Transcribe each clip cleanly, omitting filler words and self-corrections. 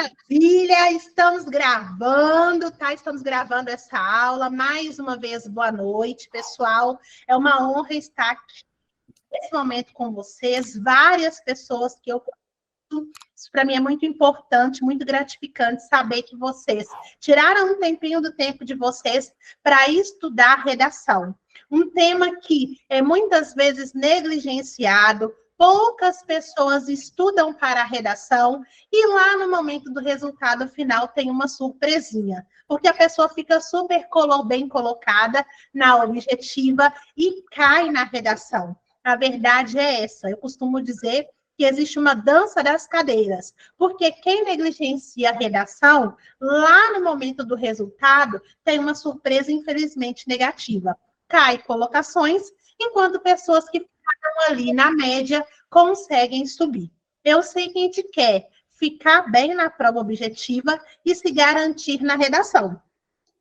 Maravilha! Estamos gravando, tá? Estamos gravando essa aula. Mais uma vez, boa noite, pessoal. É uma honra estar aqui nesse momento com vocês. Várias pessoas que eu conheço. Isso para mim é muito importante, muito gratificante saber que vocês tiraram um tempinho do tempo de vocês para estudar redação. Um tema que é muitas vezes negligenciado. Poucas pessoas estudam para a redação e lá no momento do resultado final tem uma surpresinha, porque a pessoa fica super bem colocada na objetiva e cai na redação. A verdade é essa. Eu costumo dizer que existe uma dança das cadeiras, porque quem negligencia a redação, lá no momento do resultado, tem uma surpresa infelizmente negativa. Cai colocações, enquanto pessoas que ali na média conseguem subir. Eu sei que a gente quer ficar bem na prova objetiva e se garantir na redação.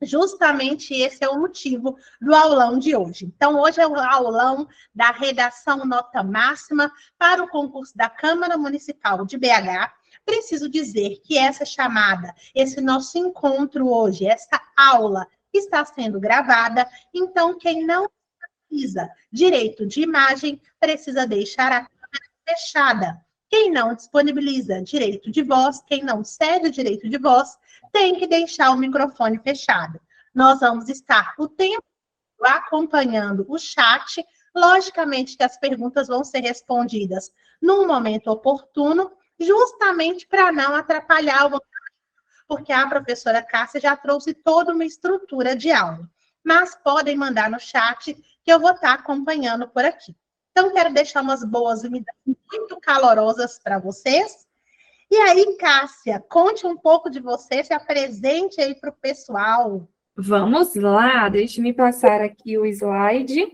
Justamente esse é o motivo do aulão de hoje. Então, hoje é o aulão da redação nota máxima para o concurso da Câmara Municipal de BH. Preciso dizer que essa chamada, esse nosso encontro hoje, essa aula está sendo gravada, então quem não precisa direito de imagem precisa deixar a câmera fechada. Quem não disponibiliza direito de voz, quem não cede o direito de voz, tem que deixar o microfone fechado. Nós vamos estar o tempo acompanhando o chat. Logicamente que as perguntas vão ser respondidas num momento oportuno, justamente para não atrapalhar o porque a professora Cássia já trouxe toda uma estrutura de aula. Mas podem mandar no chat que eu vou estar acompanhando por aqui. Então, quero deixar umas boas-vindas muito calorosas para vocês. E aí, Cássia, conte um pouco de você, se apresente aí para o pessoal. Vamos lá, deixe-me passar aqui o slide.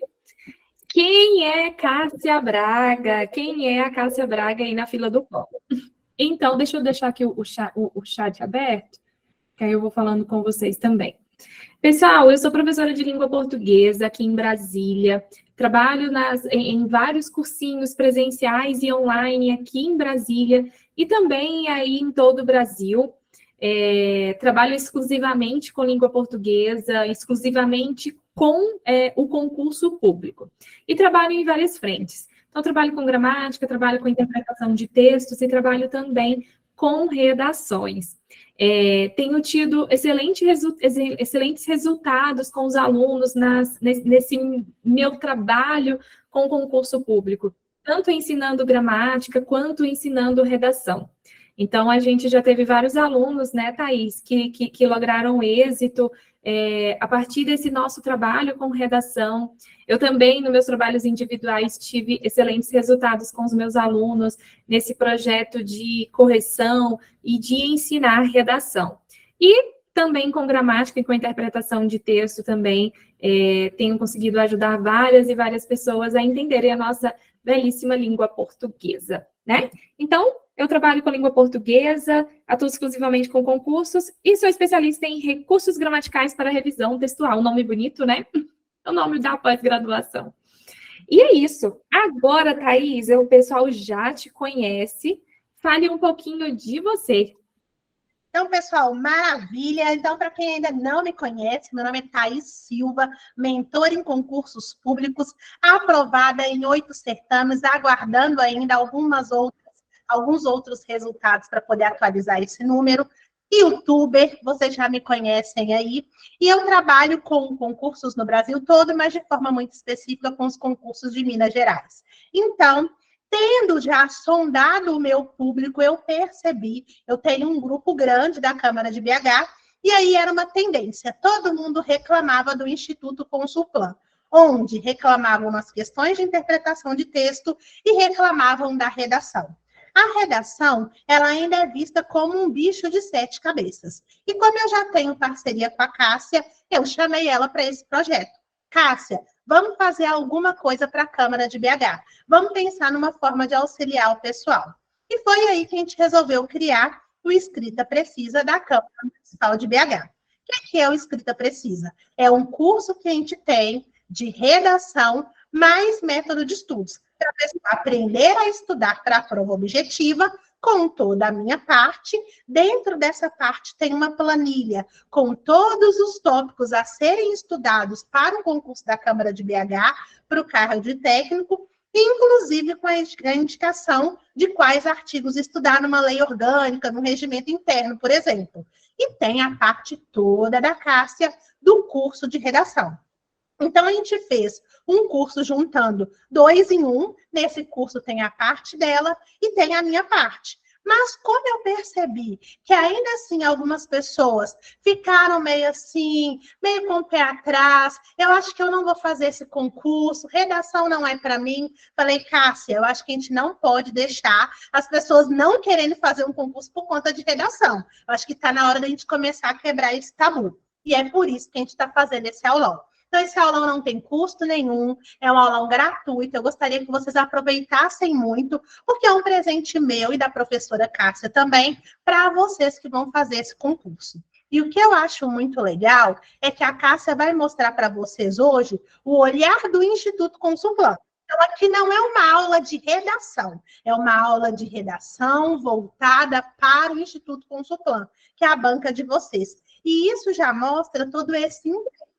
Quem é Cássia Braga? Quem é a Cássia Braga aí na fila do pão? Então, deixa eu deixar aqui o chat aberto, que aí eu vou falando com vocês também. Pessoal, eu sou professora de língua portuguesa aqui em Brasília. Trabalho em vários cursinhos presenciais e online aqui em Brasília e também aí em todo o Brasil. Trabalho exclusivamente com língua portuguesa, exclusivamente com o concurso público. E trabalho em várias frentes. Então, trabalho com gramática, trabalho com interpretação de textos e trabalho também com redações. Tenho tido excelentes resultados com os alunos nesse meu trabalho com o concurso público, tanto ensinando gramática quanto ensinando redação. Então, a gente já teve vários alunos, né, Thaís, que lograram êxito a partir desse nosso trabalho com redação. Eu também, nos meus trabalhos individuais, tive excelentes resultados com os meus alunos nesse projeto de correção e de ensinar redação. E também com gramática e com interpretação de texto também tenho conseguido ajudar várias e várias pessoas a entenderem a nossa belíssima língua portuguesa, né? Então, eu trabalho com língua portuguesa, atuo exclusivamente com concursos e sou especialista em recursos gramaticais para revisão textual. Um nome bonito, né? É o nome da pós-graduação. E é isso. Agora, Thaís, o pessoal já te conhece. Fale um pouquinho de você. Então, pessoal, maravilha. Então, para quem ainda não me conhece, meu nome é Thaís Silva, mentora em concursos públicos, aprovada em 8 certames, aguardando ainda alguns outros resultados para poder atualizar esse número. YouTuber, vocês já me conhecem aí. E eu trabalho com concursos no Brasil todo, mas de forma muito específica com os concursos de Minas Gerais. Então, tendo já sondado o meu público, eu percebi, eu tenho um grupo grande da Câmara de BH, e aí era uma tendência, todo mundo reclamava do Instituto Consulplan, onde reclamavam nas questões de interpretação de texto e reclamavam da redação. A redação, ela ainda é vista como um bicho de 7 cabeças. E como eu já tenho parceria com a Cássia, eu chamei ela para esse projeto. Cássia, vamos fazer alguma coisa para a Câmara de BH. Vamos pensar numa forma de auxiliar o pessoal. E foi aí que a gente resolveu criar o Escrita Precisa da Câmara Municipal de BH. O que é o Escrita Precisa? É um curso que a gente tem de redação mais método de estudos, para a pessoa aprender a estudar para a prova objetiva com toda a minha parte. Dentro dessa parte tem uma planilha com todos os tópicos a serem estudados para o concurso da Câmara de BH, para o cargo de técnico, inclusive com a indicação de quais artigos estudar numa lei orgânica, no regimento interno, por exemplo. E tem a parte toda da Cássia do curso de redação. Então, a gente fez um curso juntando 2 em 1. Nesse curso tem a parte dela e tem a minha parte. Mas como eu percebi que ainda assim algumas pessoas ficaram meio assim, meio com o pé atrás, eu acho que eu não vou fazer esse concurso, redação não é para mim. Falei, Cássia, eu acho que a gente não pode deixar as pessoas não querendo fazer um concurso por conta de redação. Eu acho que está na hora da gente começar a quebrar esse tabu. E é por isso que a gente está fazendo esse aulão. Então, esse aulão não tem custo nenhum, é um aulão gratuito. Eu gostaria que vocês aproveitassem muito, porque é um presente meu e da professora Cássia também, para vocês que vão fazer esse concurso. E o que eu acho muito legal é que a Cássia vai mostrar para vocês hoje o olhar do Instituto Consulplan. Então, aqui não é uma aula de redação, é uma aula de redação voltada para o Instituto Consulplan, que é a banca de vocês. E isso já mostra todo esse interesse.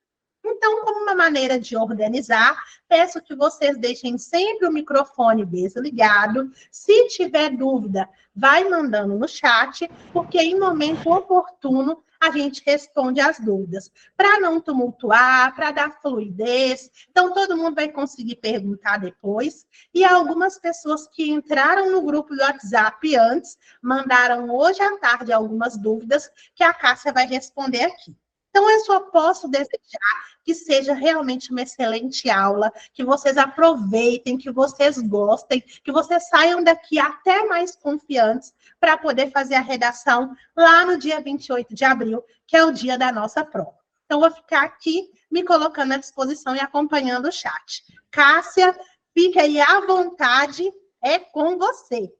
Então, como uma maneira de organizar, peço que vocês deixem sempre o microfone desligado. Se tiver dúvida, vai mandando no chat, porque em momento oportuno a gente responde as dúvidas. Para não tumultuar, para dar fluidez. Então, todo mundo vai conseguir perguntar depois. E algumas pessoas que entraram no grupo do WhatsApp antes, mandaram hoje à tarde algumas dúvidas que a Cássia vai responder aqui. Então, eu só posso desejar que seja realmente uma excelente aula, que vocês aproveitem, que vocês gostem, que vocês saiam daqui até mais confiantes para poder fazer a redação lá no dia 28 de abril, que é o dia da nossa prova. Então, vou ficar aqui me colocando à disposição e acompanhando o chat. Cássia, fique aí à vontade, é com você.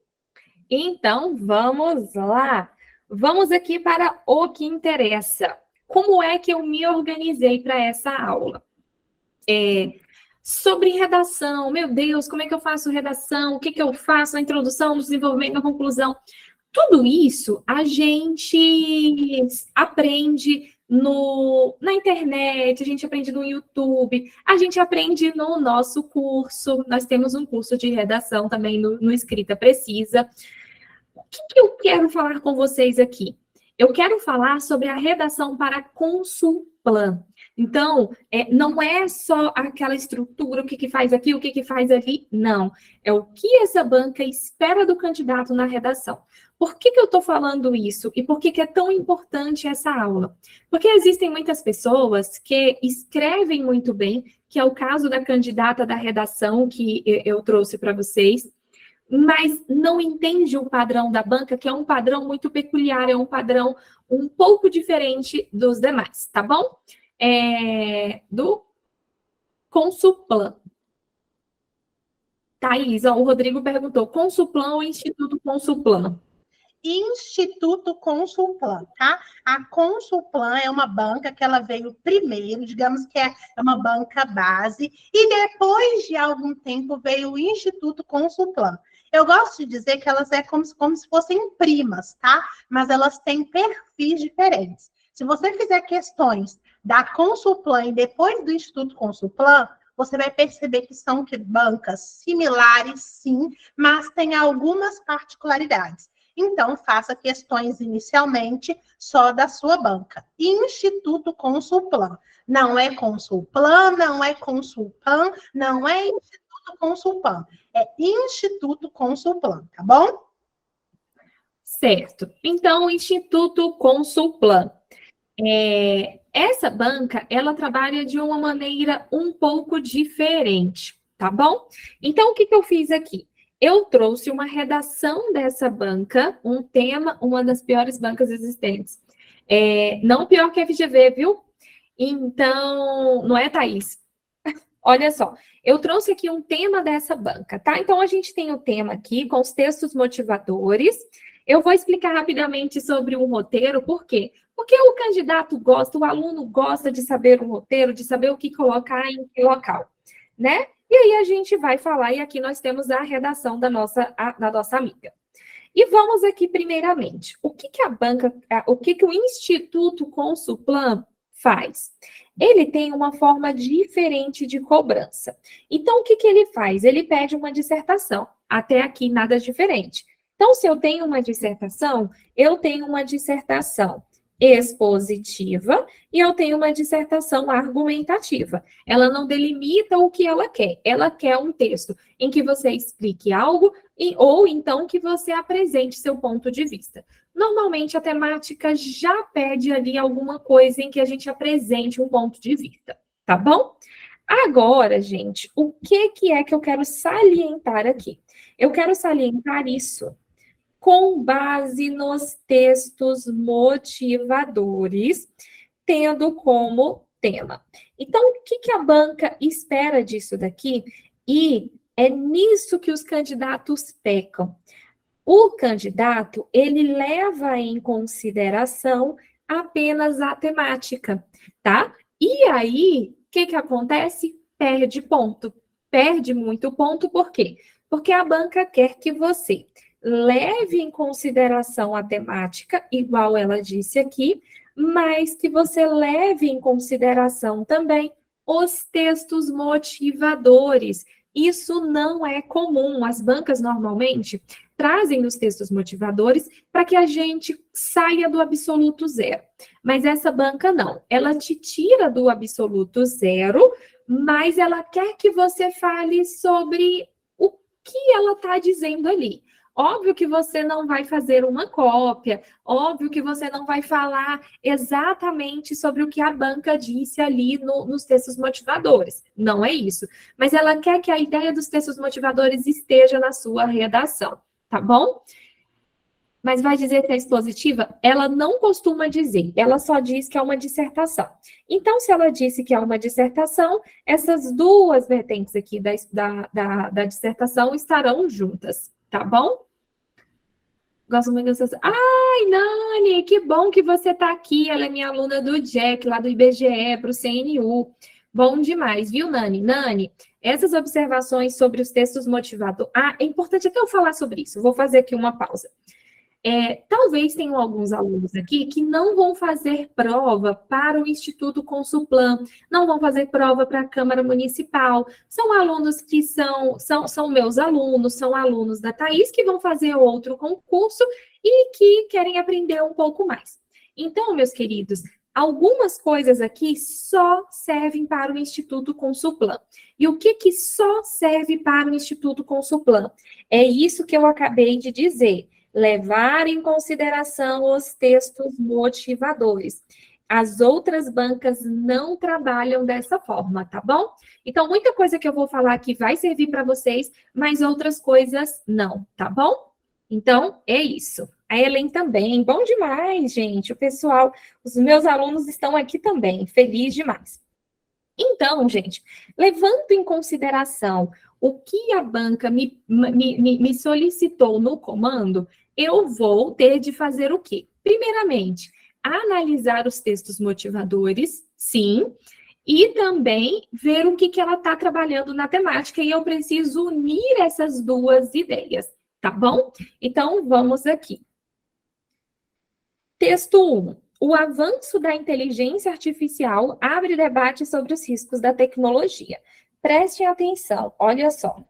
Então, vamos lá. Vamos aqui para o que interessa. Como é que eu me organizei para essa aula? Sobre redação, meu Deus, como é que eu faço redação? O que eu faço na introdução, no desenvolvimento, na conclusão? Tudo isso a gente aprende na internet, a gente aprende no YouTube, a gente aprende no nosso curso. Nós temos um curso de redação também no Escrita Precisa. O que eu quero falar com vocês aqui? Eu quero falar sobre a redação para Consulplan. Então, não é só aquela estrutura, o que faz aqui, o que faz ali, não. É o que essa banca espera do candidato na redação. Por que eu estou falando isso? E por que é tão importante essa aula? Porque existem muitas pessoas que escrevem muito bem, que é o caso da candidata da redação que eu trouxe para vocês, mas não entende o padrão da banca, que é um padrão muito peculiar, é um padrão um pouco diferente dos demais, tá bom? Do Consulplan. Thaís, o Rodrigo perguntou, Consulplan ou Instituto Consulplan? Instituto Consulplan, tá? A Consulplan é uma banca que ela veio primeiro, digamos que é uma banca base, e depois de algum tempo veio o Instituto Consulplan. Eu gosto de dizer que elas como se fossem primas, tá? Mas elas têm perfis diferentes. Se você fizer questões da Consulplan e depois do Instituto Consulplan, você vai perceber que são bancas similares, sim, mas tem algumas particularidades. Então, faça questões inicialmente só da sua banca. Instituto Consulplan. Não é Consulplan, não é Consulpan, não é Instituto Consulpan. É Instituto Consulplan, tá bom? Certo. Então, o Instituto Consulplan. Essa banca, ela trabalha de uma maneira um pouco diferente, tá bom? Então, o que eu fiz aqui? Eu trouxe uma redação dessa banca, um tema, uma das piores bancas existentes. Não pior que a FGV, viu? Então, não é, Thaís? Olha só, eu trouxe aqui um tema dessa banca, tá? Então, a gente tem o tema aqui com os textos motivadores. Eu vou explicar rapidamente sobre o roteiro, por quê? Porque o candidato gosta, o aluno gosta de saber o roteiro, de saber o que colocar em que local, né? E aí a gente vai falar, e aqui nós temos a redação da nossa amiga. E vamos aqui primeiramente, o que o Instituto Consulplan faz? Ele tem uma forma diferente de cobrança. Então, o que ele faz? Ele pede uma dissertação. Até aqui, nada diferente. Então, se eu tenho uma dissertação, eu tenho uma dissertação expositiva e eu tenho uma dissertação argumentativa. Ela não delimita o que ela quer um texto em que você explique algo ou então que você apresente seu ponto de vista. Normalmente, a temática já pede ali alguma coisa em que a gente apresente um ponto de vista, tá bom? Agora, gente, o que é que eu quero salientar aqui? Eu quero salientar isso com base nos textos motivadores, tendo como tema. Então, o que a banca espera disso daqui? E é nisso que os candidatos pecam. O candidato, ele leva em consideração apenas a temática, tá? E aí, o que acontece? Perde ponto. Perde muito ponto, por quê? Porque a banca quer que você leve em consideração a temática, igual ela disse aqui, mas que você leve em consideração também os textos motivadores. Isso não é comum. As bancas, normalmente, trazem os textos motivadores para que a gente saia do absoluto zero. Mas essa banca não. Ela te tira do absoluto zero, mas ela quer que você fale sobre o que ela está dizendo ali. Óbvio que você não vai fazer uma cópia, óbvio que você não vai falar exatamente sobre o que a banca disse ali nos textos motivadores. Não é isso. Mas ela quer que a ideia dos textos motivadores esteja na sua redação, tá bom? Mas vai dizer que é expositiva? Ela não costuma dizer, ela só diz que é uma dissertação. Então, se ela disse que é uma dissertação, essas duas vertentes aqui da dissertação estarão juntas, tá bom? Gosto muito dessas. Ai, Nani, que bom que você está aqui. Ela é minha aluna do Jack, lá do IBGE, para o CNU. Bom demais, viu, Nani? Nani, essas observações sobre os textos motivadores. Ah, é importante até eu falar sobre isso. Vou fazer aqui uma pausa. Talvez tenham alguns alunos aqui que não vão fazer prova para o Instituto Consulplan, não vão fazer prova para a Câmara Municipal. São alunos que são meus alunos, são alunos da Thaís, que vão fazer outro concurso e que querem aprender um pouco mais. Então, meus queridos, algumas coisas aqui só servem para o Instituto Consulplan. E o que só serve para o Instituto Consulplan? É isso que eu acabei de dizer. Levar em consideração os textos motivadores. As outras bancas não trabalham dessa forma, tá bom? Então, muita coisa que eu vou falar aqui vai servir para vocês, mas outras coisas não, tá bom? Então, é isso. A Helen também. Bom demais, gente. O pessoal, os meus alunos estão aqui também. Feliz demais. Então, gente, levando em consideração o que a banca me solicitou no comando, eu vou ter de fazer o quê? Primeiramente, analisar os textos motivadores, sim, e também ver o que ela está trabalhando na temática, e eu preciso unir essas duas ideias, tá bom? Então, vamos aqui. Texto 1. O avanço da inteligência artificial abre debate sobre os riscos da tecnologia. Prestem atenção, olha só.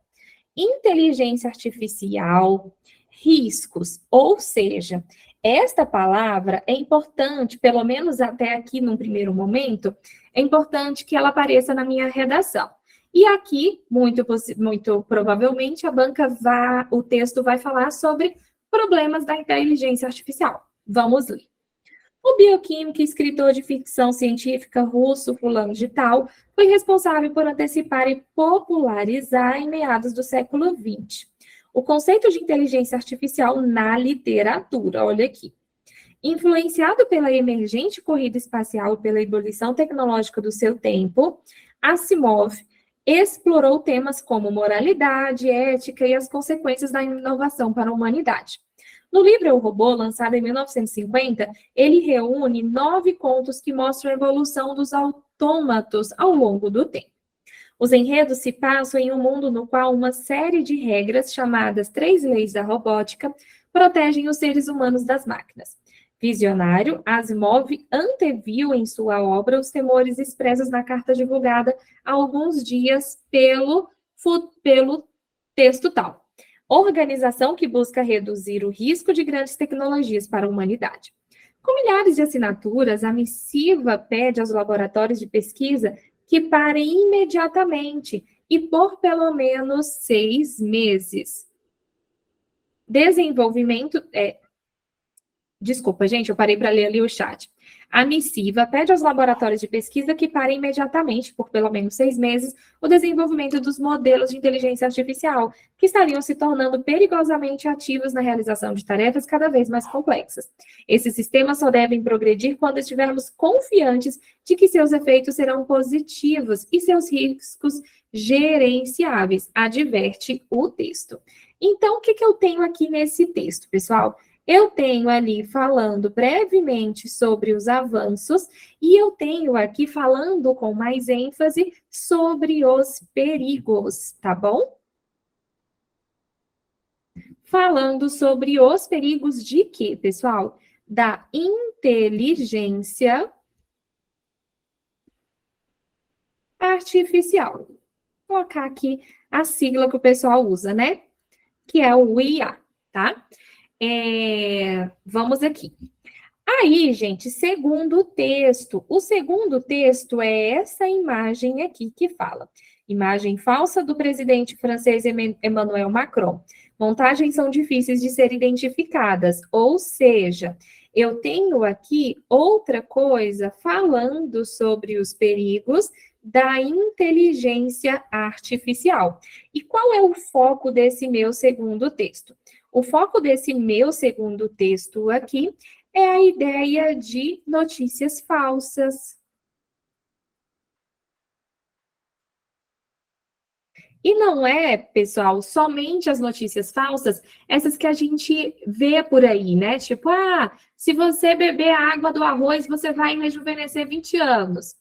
Inteligência artificial, riscos, ou seja, esta palavra é importante, pelo menos até aqui num primeiro momento, é importante que ela apareça na minha redação. E aqui, muito provavelmente, o texto vai falar sobre problemas da inteligência artificial. Vamos ler. O bioquímico e escritor de ficção científica russo, fulano de tal, foi responsável por antecipar e popularizar, em meados do século XX, o conceito de inteligência artificial na literatura. Olha aqui. Influenciado pela emergente corrida espacial e pela ebulição tecnológica do seu tempo, Asimov explorou temas como moralidade, ética e as consequências da inovação para a humanidade. No livro Eu, Robô, lançado em 1950, ele reúne 9 contos que mostram a evolução dos autômatos ao longo do tempo. Os enredos se passam em um mundo no qual uma série de regras, chamadas 3 leis da robótica, protegem os seres humanos das máquinas. Visionário, Asimov anteviu em sua obra os temores expressos na carta divulgada há alguns dias pelo texto tal. Organização que busca reduzir o risco de grandes tecnologias para a humanidade. Com milhares de assinaturas, a missiva pede aos laboratórios de pesquisa que parem imediatamente e por pelo menos 6 meses. Desculpa, gente, eu parei para ler ali o chat. A missiva pede aos laboratórios de pesquisa que parem imediatamente, por pelo menos 6 meses, o desenvolvimento dos modelos de inteligência artificial, que estariam se tornando perigosamente ativos na realização de tarefas cada vez mais complexas. Esses sistemas só devem progredir quando estivermos confiantes de que seus efeitos serão positivos e seus riscos gerenciáveis, adverte o texto. Então, o que eu tenho aqui nesse texto, pessoal? Eu tenho ali falando brevemente sobre os avanços e eu tenho aqui falando com mais ênfase sobre os perigos, tá bom? Falando sobre os perigos de quê, pessoal? Da inteligência artificial. Vou colocar aqui a sigla que o pessoal usa, né? Que é o IA, tá? Vamos aqui. Aí, gente, segundo texto. O segundo texto é essa imagem aqui que fala. Imagem falsa do presidente francês Emmanuel Macron. Montagens são difíceis de ser identificadas, ou seja, eu tenho aqui outra coisa falando sobre os perigos da inteligência artificial. E qual é o foco desse meu segundo texto? O foco desse meu segundo texto aqui é a ideia de notícias falsas. E não é, pessoal, somente as notícias falsas, essas que a gente vê por aí, né? Tipo, se você beber a água do arroz, você vai rejuvenescer 20 anos.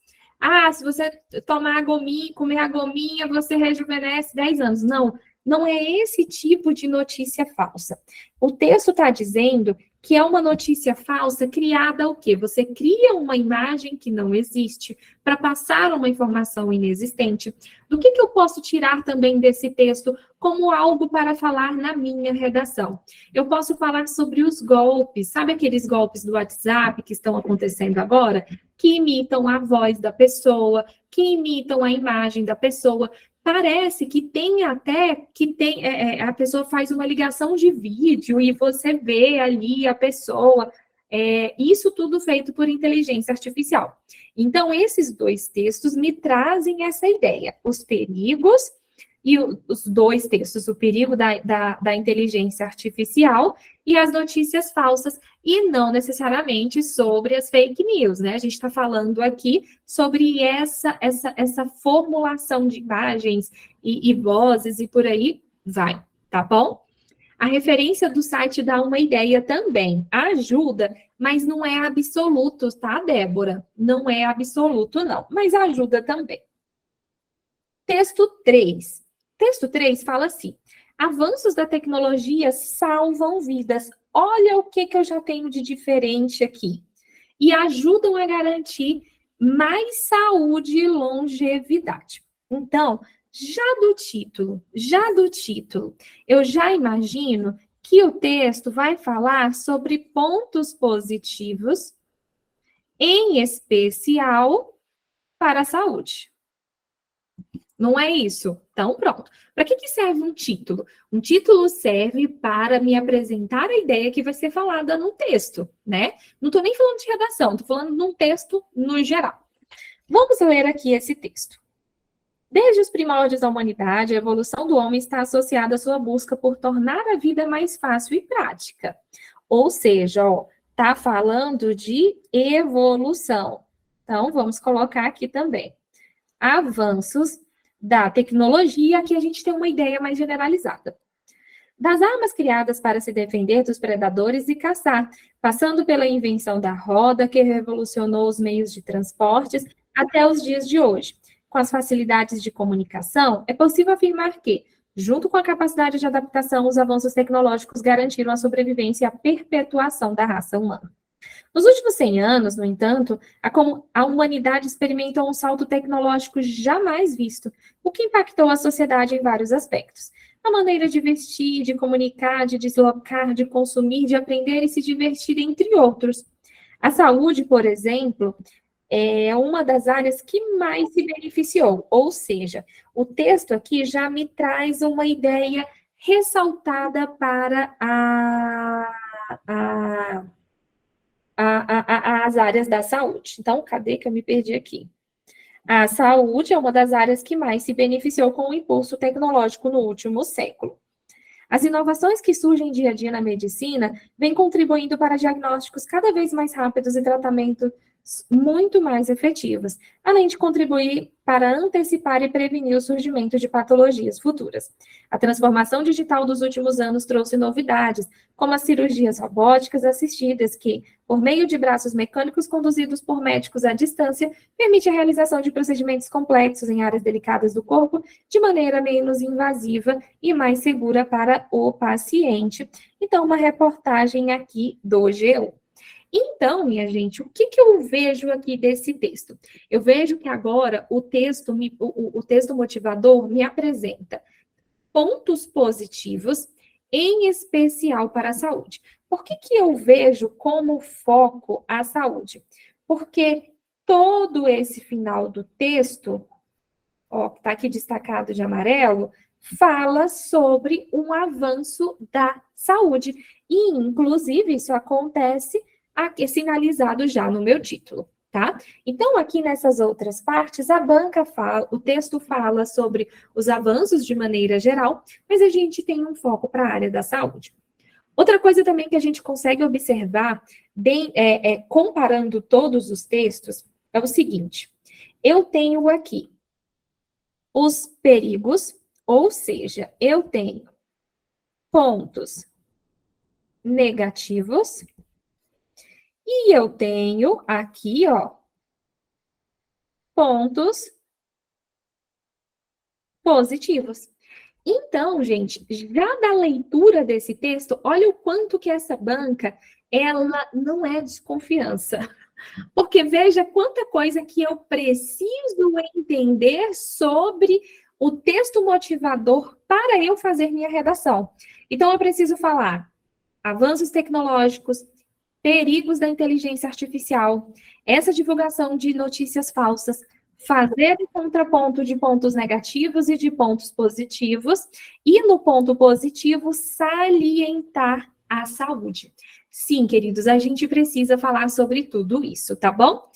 Se você tomar a gominha, comer a gominha, você rejuvenesce 10 anos. Não é esse tipo de notícia falsa. O texto está dizendo que é uma notícia falsa criada o quê? Você cria uma imagem que não existe para passar uma informação inexistente. Do que eu posso tirar também desse texto como algo para falar na minha redação? Eu posso falar sobre os golpes. Sabe aqueles golpes do WhatsApp que estão acontecendo agora? Que imitam a voz da pessoa, que imitam a imagem da pessoa. Parece que a pessoa faz uma ligação de vídeo e você vê ali a pessoa. Isso tudo feito por inteligência artificial. Então, esses dois textos me trazem essa ideia. Os perigos e os dois textos, o perigo da inteligência artificial e as notícias falsas, e não necessariamente sobre as fake news, né? A gente está falando aqui sobre essa formulação de imagens e vozes e por aí vai, tá bom? A referência do site dá uma ideia também, ajuda, mas não é absoluto, tá, Débora? Não é absoluto, não, mas ajuda também. Texto 3. Texto 3 fala assim: avanços da tecnologia salvam vidas. Olha o que eu já tenho de diferente aqui. E ajudam a garantir mais saúde e longevidade. Então, já do título, eu já imagino que o texto vai falar sobre pontos positivos, em especial para a saúde. Não é isso? Então, pronto. Para que serve um título? Um título serve para me apresentar a ideia que vai ser falada no texto, né? Não estou nem falando de redação, estou falando num texto no geral. Vamos ler aqui esse texto. Desde os primórdios da humanidade, a evolução do homem está associada à sua busca por tornar a vida mais fácil e prática. Ou seja, está falando de evolução. Então, vamos colocar aqui também. Avanços da tecnologia, que a gente tem uma ideia mais generalizada. Das armas criadas para se defender dos predadores e caçar, passando pela invenção da roda, que revolucionou os meios de transportes, até os dias de hoje. Com as facilidades de comunicação, é possível afirmar que Junto com a capacidade de adaptação, os avanços tecnológicos garantiram a sobrevivência e a perpetuação da raça humana. Nos últimos 100 anos, no entanto, a humanidade experimentou um salto tecnológico jamais visto, o que impactou a sociedade em vários aspectos. A maneira de vestir, de comunicar, de deslocar, de consumir, de aprender e se divertir, entre outros. A saúde, por exemplo, é uma das áreas que mais se beneficiou, ou seja, o texto aqui já me traz uma ideia ressaltada para as áreas da saúde. Então, cadê que eu me perdi aqui? A saúde é uma das áreas que mais se beneficiou com o impulso tecnológico no último século. As inovações que surgem dia a dia na medicina vêm contribuindo para diagnósticos cada vez mais rápidos e tratamentos muito mais efetivos, além de contribuir para antecipar e prevenir o surgimento de patologias futuras. A transformação digital dos últimos anos trouxe novidades, como as cirurgias robóticas assistidas, que, por meio de braços mecânicos conduzidos por médicos à distância, permite a realização de procedimentos complexos em áreas delicadas do corpo de maneira menos invasiva e mais segura para o paciente. Então, uma reportagem aqui do G1. Então, minha gente, o que eu vejo aqui desse texto? Eu vejo que agora o texto motivador me apresenta pontos positivos, em especial para a saúde. Por que eu vejo como foco a saúde? Porque todo esse final do texto, ó, que está aqui destacado de amarelo, fala sobre um avanço da saúde. E, inclusive, isso acontece aqui sinalizado já no meu título, tá? Então, aqui nessas outras partes, o texto fala sobre os avanços de maneira geral, mas a gente tem um foco para a área da saúde. Outra coisa também que a gente consegue observar, comparando todos os textos, é o seguinte: eu tenho aqui os perigos, ou seja, eu tenho pontos negativos, e eu tenho aqui, ó, pontos positivos. Então, gente, já da leitura desse texto, olha o quanto que essa banca, ela não é desconfiança. Porque veja quanta coisa que eu preciso entender sobre o texto motivador para eu fazer minha redação. Então, eu preciso falar avanços tecnológicos, perigos da inteligência artificial, essa divulgação de notícias falsas, fazer o contraponto de pontos negativos e de pontos positivos, e no ponto positivo, salientar a saúde. Sim, queridos, a gente precisa falar sobre tudo isso, tá bom?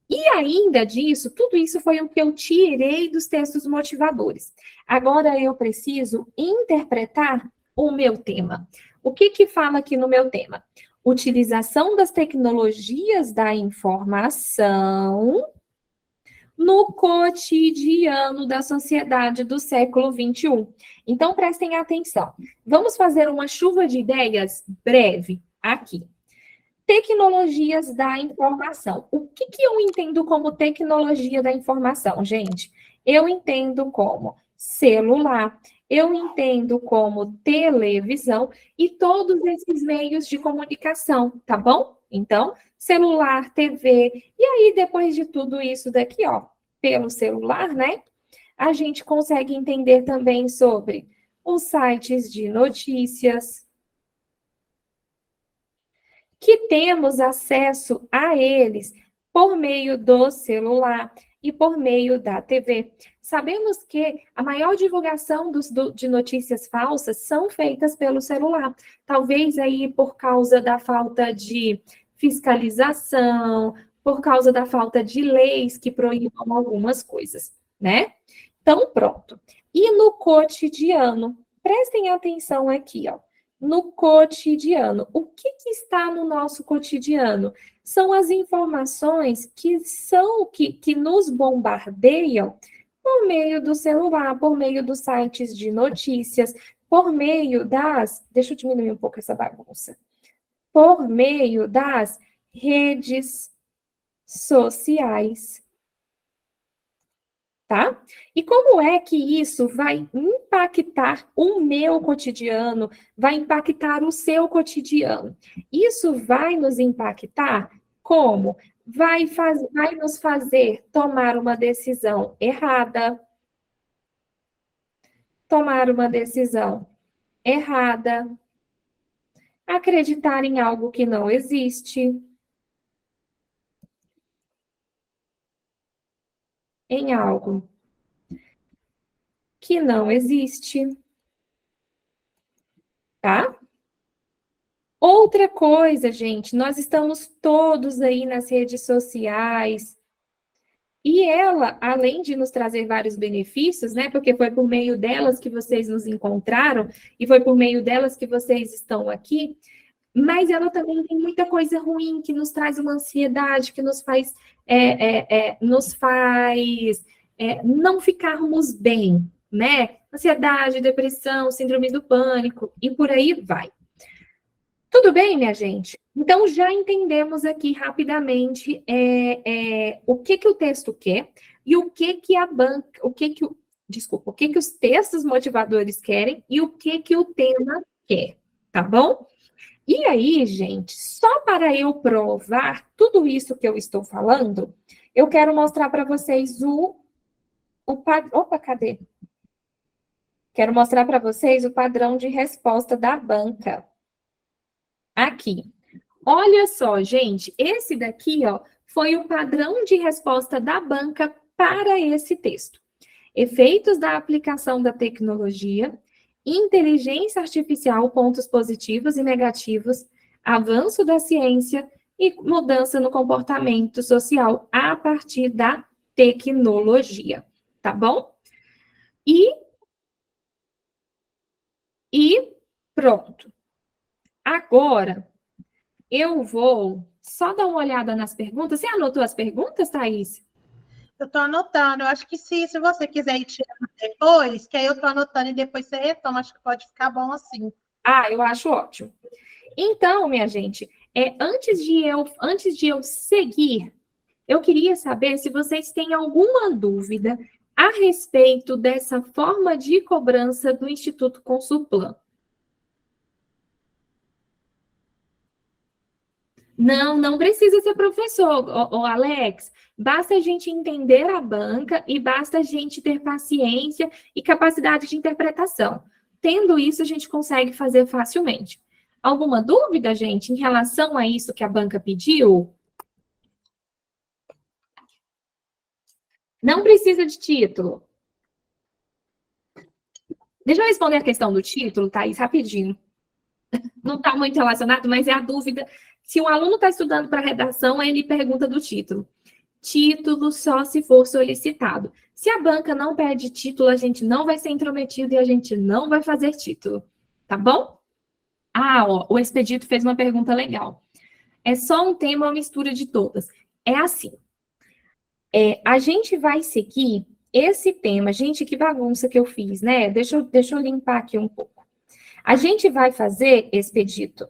E ainda disso, tudo isso foi o que eu tirei dos textos motivadores. Agora eu preciso interpretar o meu tema. O que fala aqui no meu tema? Utilização das tecnologias da informação no cotidiano da sociedade do século XXI. Então, prestem atenção. Vamos fazer uma chuva de ideias breve aqui. Tecnologias da informação. O que eu entendo como tecnologia da informação, gente? Eu entendo como celular, eu entendo como televisão e todos esses meios de comunicação, tá bom? Então, celular, TV, e aí depois de tudo isso daqui, ó, pelo celular, né? A gente consegue entender também sobre os sites de notícias, que temos acesso a eles por meio do celular e por meio da TV. Sabemos que a maior divulgação de notícias falsas são feitas pelo celular. Talvez aí por causa da falta de fiscalização, por causa da falta de leis que proíbam algumas coisas, né? Então, pronto. E no cotidiano? Prestem atenção aqui, ó. No cotidiano. O que está no nosso cotidiano? São as informações que nos bombardeiam por meio do celular, por meio dos sites de notícias, por meio das... Deixa eu diminuir um pouco essa bagunça. Por meio das redes sociais. tá? E como é que isso vai impactar o meu cotidiano, vai impactar o seu cotidiano? Isso vai nos impactar como? Vai nos fazer tomar uma decisão errada, acreditar em algo que não existe, em algo que não existe, tá? Outra coisa, gente, nós estamos todos aí nas redes sociais, e ela, além de nos trazer vários benefícios, né? Porque foi por meio delas que vocês nos encontraram, e foi por meio delas que vocês estão aqui, mas ela também tem muita coisa ruim que nos traz uma ansiedade, que nos faz não ficarmos bem, né? Ansiedade, depressão, síndrome do pânico e por aí vai. Tudo bem, minha gente? Então já entendemos aqui rapidamente o que o texto quer e o que a banca, o que os textos motivadores querem e o que o tema quer, tá bom? E aí, gente, só para eu provar tudo isso que eu estou falando, eu quero mostrar para vocês Opa, cadê? Quero mostrar para vocês o padrão de resposta da banca. Aqui. Olha só, gente, esse daqui, ó, foi o padrão de resposta da banca para esse texto. Efeitos da aplicação da tecnologia, inteligência artificial, pontos positivos e negativos, avanço da ciência e mudança no comportamento social a partir da tecnologia, tá bom? E pronto. Agora, eu vou só dar uma olhada nas perguntas. Você anotou as perguntas, Thaís? Eu estou anotando. Eu acho que se você quiser ir tirando depois, que aí eu estou anotando e depois você retoma. Acho que pode ficar bom assim. Ah, eu acho ótimo. Então, minha gente, antes de eu seguir, eu queria saber se vocês têm alguma dúvida a respeito dessa forma de cobrança do Instituto Consulplan. Não precisa ser professor, Alex. Basta a gente entender a banca e basta a gente ter paciência e capacidade de interpretação. Tendo isso, a gente consegue fazer facilmente. Alguma dúvida, gente, em relação a isso que a banca pediu? Não precisa de título. Deixa eu responder a questão do título, Thaís, rapidinho. Não está muito relacionado, mas é a dúvida. Se o aluno está estudando para redação, ele pergunta do título. Título só se for solicitado. Se a banca não pede título, a gente não vai ser intrometido e a gente não vai fazer título. Tá bom? Ah, ó, o Expedito fez uma pergunta legal. É só um tema ou mistura de todas? É assim. A gente vai seguir esse tema. Gente, que bagunça que eu fiz, né? Deixa eu limpar aqui um pouco. A gente vai fazer, Expedito,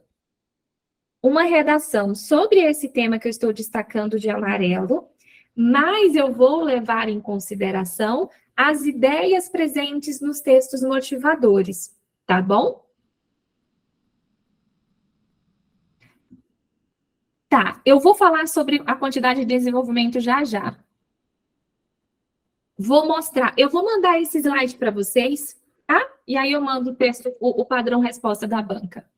uma redação sobre esse tema que eu estou destacando de amarelo, mas eu vou levar em consideração as ideias presentes nos textos motivadores, tá bom? Tá, eu vou falar sobre a quantidade de desenvolvimento já já. Vou mostrar, eu vou mandar esse slide para vocês, tá? E aí eu mando o texto, o padrão resposta da banca.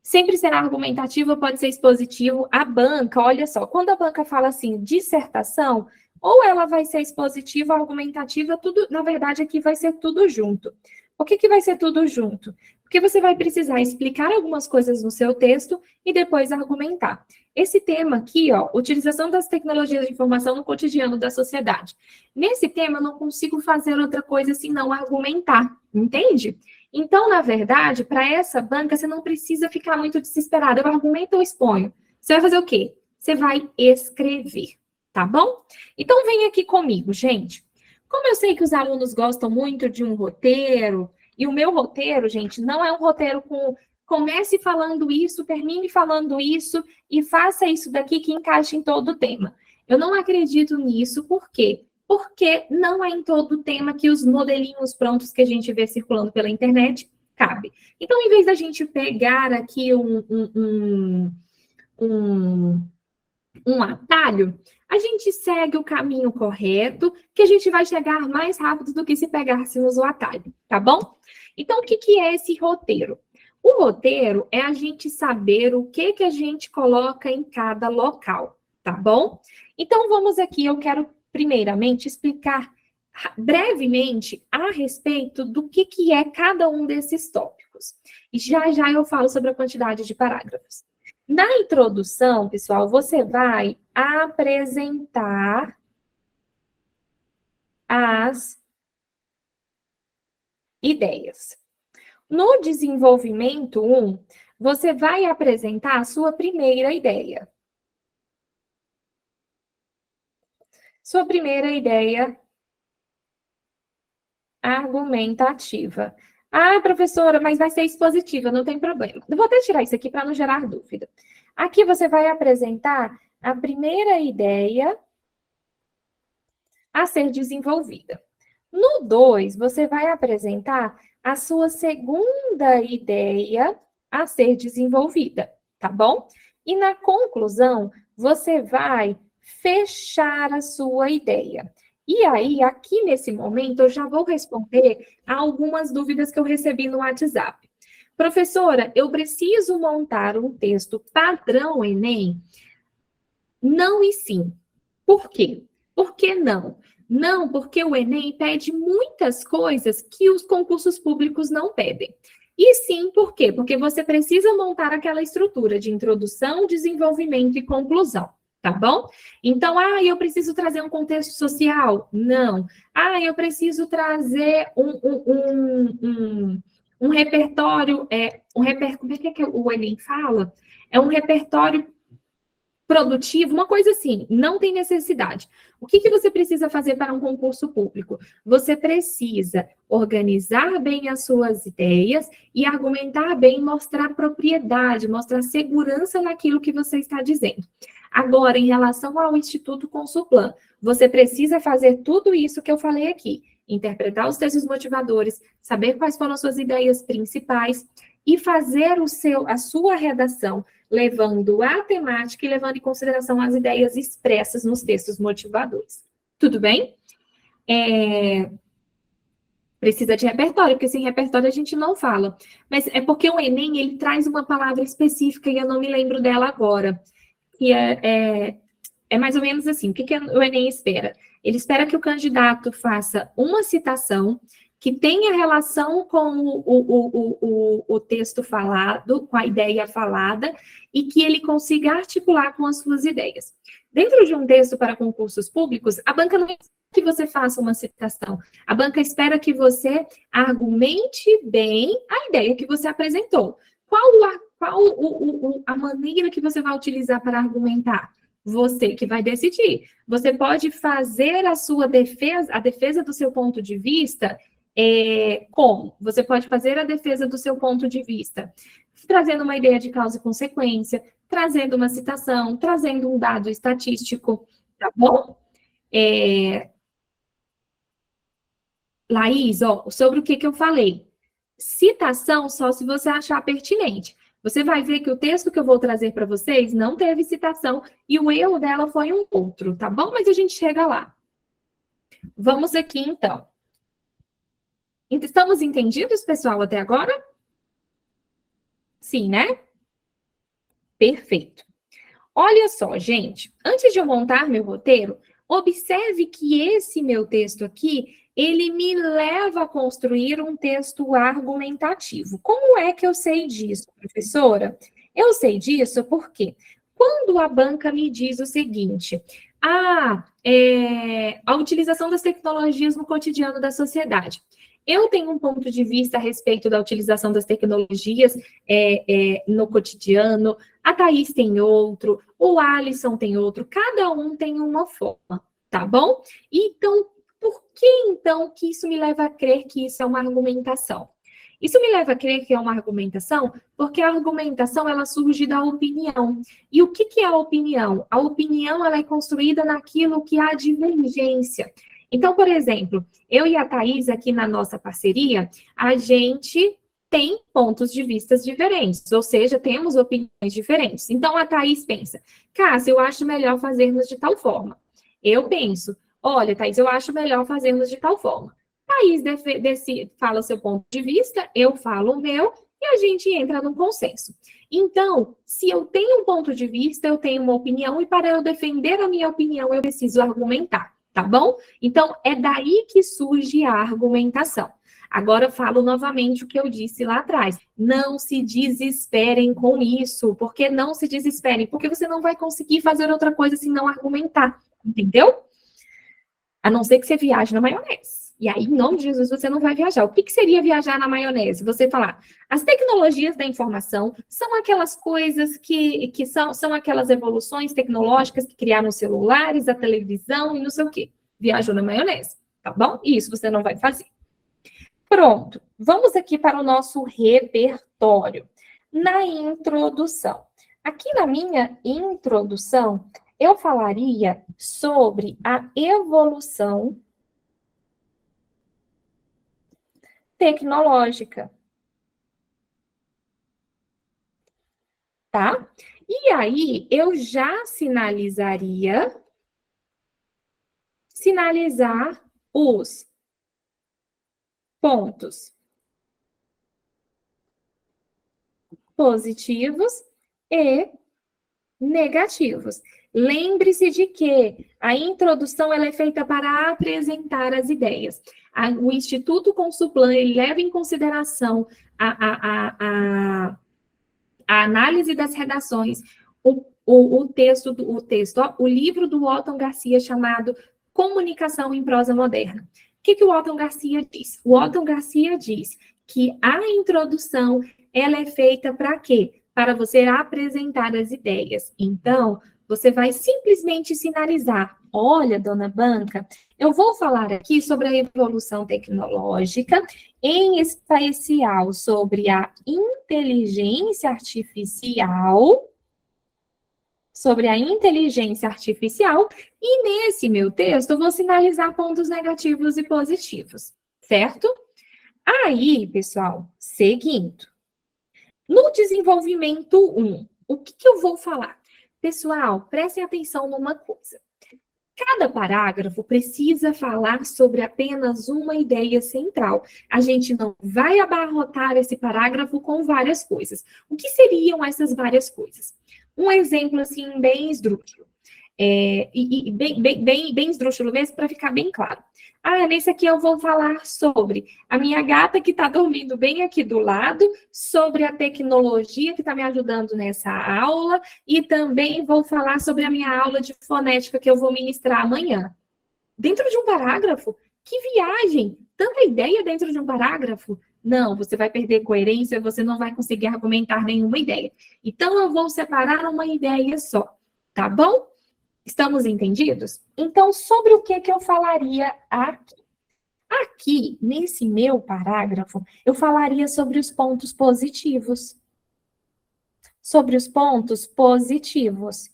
Sempre será argumentativo, pode ser expositivo. A banca, olha só, quando a banca fala assim, dissertação, ou ela vai ser expositiva, argumentativa, tudo, na verdade, aqui vai ser tudo junto. Por que vai ser tudo junto? Porque você vai precisar explicar algumas coisas no seu texto e depois argumentar. Esse tema aqui, ó, utilização das tecnologias de informação no cotidiano da sociedade. Nesse tema, eu não consigo fazer outra coisa senão argumentar, entende? Então, na verdade, para essa banca, você não precisa ficar muito desesperado. Eu argumento ou exponho. Você vai fazer o quê? Você vai escrever, tá bom? Então, vem aqui comigo, gente. Como eu sei que os alunos gostam muito de um roteiro, e o meu roteiro, gente, não é um roteiro com comece falando isso, termine falando isso, e faça isso daqui que encaixe em todo o tema. Eu não acredito nisso, por quê? porque não é em todo tema que os modelinhos prontos que a gente vê circulando pela internet cabe. Então, em vez da gente pegar aqui um atalho, a gente segue o caminho correto, que a gente vai chegar mais rápido do que se pegássemos o atalho, tá bom? Então, o que é esse roteiro? O roteiro é a gente saber o que a gente coloca em cada local, tá bom? Então, vamos aqui, eu quero primeiramente explicar brevemente a respeito do que é cada um desses tópicos. E já já eu falo sobre a quantidade de parágrafos. Na introdução, pessoal, você vai apresentar as ideias. No desenvolvimento 1, você vai apresentar a sua primeira ideia. Sua primeira ideia argumentativa. Ah, professora, mas vai ser expositiva, não tem problema. Eu vou até tirar isso aqui para não gerar dúvida. Aqui você vai apresentar a primeira ideia a ser desenvolvida. No 2, você vai apresentar a sua segunda ideia a ser desenvolvida, tá bom? E na conclusão, você vai fechar a sua ideia. E aí, aqui nesse momento, eu já vou responder a algumas dúvidas que eu recebi no WhatsApp. Professora, eu preciso montar um texto padrão Enem? Não e sim. Por quê? Por que não? Não, porque o Enem pede muitas coisas que os concursos públicos não pedem. E sim, por quê? Porque você precisa montar aquela estrutura de introdução, desenvolvimento e conclusão, tá bom? Então, eu preciso trazer um contexto social? Não. Eu preciso trazer um repertório, como é que o Enem fala? É um repertório produtivo, uma coisa assim, não tem necessidade. O que você precisa fazer para um concurso público? Você precisa organizar bem as suas ideias e argumentar bem, mostrar propriedade, mostrar segurança naquilo que você está dizendo. Agora, em relação ao Instituto Consulplan, você precisa fazer tudo isso que eu falei aqui. Interpretar os textos motivadores, saber quais foram as suas ideias principais e fazer a sua redação levando a temática e levando em consideração as ideias expressas nos textos motivadores. Tudo bem? Precisa de repertório, porque sem repertório a gente não fala. Mas é porque o Enem, ele traz uma palavra específica e eu não me lembro dela agora. Que é mais ou menos assim, o que o Enem espera? Ele espera que o candidato faça uma citação que tenha relação com o texto falado, com a ideia falada, e que ele consiga articular com as suas ideias. Dentro de um texto para concursos públicos, a banca não espera que você faça uma citação. A banca espera que você argumente bem a ideia que você apresentou. Qual a maneira que você vai utilizar para argumentar? Você que vai decidir. Você pode fazer a sua defesa, a defesa do seu ponto de vista. Como? Você pode fazer a defesa do seu ponto de vista, trazendo uma ideia de causa e consequência, trazendo uma citação, trazendo um dado estatístico, tá bom? Laís, sobre o que eu falei. Citação só se você achar pertinente. Você vai ver que o texto que eu vou trazer para vocês não teve citação e o erro dela foi um outro, tá bom? Mas a gente chega lá. Vamos aqui, então. Estamos entendidos, pessoal, até agora? Sim, né? Perfeito. Olha só, gente, antes de eu montar meu roteiro, observe que esse meu texto aqui, ele me leva a construir um texto argumentativo. Como é que eu sei disso, professora? Eu sei disso porque quando a banca me diz o seguinte, a utilização das tecnologias no cotidiano da sociedade. Eu tenho um ponto de vista a respeito da utilização das tecnologias no cotidiano, a Thaís tem outro, o Alisson tem outro, cada um tem uma forma, tá bom? Então, por que então que isso me leva a crer que isso é uma argumentação? Isso me leva a crer que é uma argumentação porque a argumentação ela surge da opinião. E o que é a opinião? A opinião ela é construída naquilo que há divergência. Então, por exemplo, eu e a Thaís aqui na nossa parceria, a gente tem pontos de vista diferentes, ou seja, temos opiniões diferentes. Então, a Thaís pensa, Cássia, eu acho melhor fazermos de tal forma. Eu penso, olha, Thaís, eu acho melhor fazermos de tal forma. Thaís fala seu ponto de vista, eu falo o meu, e a gente entra num consenso. Então, se eu tenho um ponto de vista, eu tenho uma opinião, e para eu defender a minha opinião, eu preciso argumentar, tá bom? Então, é daí que surge a argumentação. Agora eu falo novamente o que eu disse lá atrás. Não se desesperem com isso. Por que não se desesperem? Porque você não vai conseguir fazer outra coisa se não argumentar, entendeu? A não ser que você viaje na maionese. E aí, em nome de Jesus, você não vai viajar. O que seria viajar na maionese? Você falar, as tecnologias da informação são aquelas coisas que são aquelas evoluções tecnológicas que criaram os celulares, a televisão e não sei o quê. Viajou na maionese, tá bom? Isso você não vai fazer. Pronto, vamos aqui para o nosso repertório. Na introdução. Aqui na minha introdução, eu falaria sobre a evolução tecnológica. Tá? E aí, eu já sinalizar os pontos positivos e negativos. Lembre-se de que a introdução ela é feita para apresentar as ideias. O Instituto Consuplan ele leva em consideração a análise das redações, o livro do Walton Garcia chamado Comunicação em Prosa Moderna. O que o Walton Garcia diz? O Walton Garcia diz que a introdução ela é feita para quê? Para você apresentar as ideias. Então, você vai simplesmente sinalizar, olha, dona Banca, eu vou falar aqui sobre a evolução tecnológica, em especial sobre a inteligência artificial, e nesse meu texto eu vou sinalizar pontos negativos e positivos, certo? Aí, pessoal, seguindo. No desenvolvimento 1, o que eu vou falar? Pessoal, prestem atenção numa coisa. Cada parágrafo precisa falar sobre apenas uma ideia central. A gente não vai abarrotar esse parágrafo com várias coisas. O que seriam essas várias coisas? Um exemplo, assim, bem esdrúxulo. Bem esdrúxulo mesmo, para ficar bem claro. Nesse aqui eu vou falar sobre a minha gata que está dormindo bem aqui do lado, sobre a tecnologia que está me ajudando nessa aula, e também vou falar sobre a minha aula de fonética que eu vou ministrar amanhã. Dentro de um parágrafo? Que viagem! Tanta ideia dentro de um parágrafo? Não, você vai perder coerência, você não vai conseguir argumentar nenhuma ideia. Então, eu vou separar uma ideia só, tá bom? Estamos entendidos? Então, sobre o que eu falaria aqui? Aqui, nesse meu parágrafo, eu falaria sobre os pontos positivos. Sobre os pontos positivos.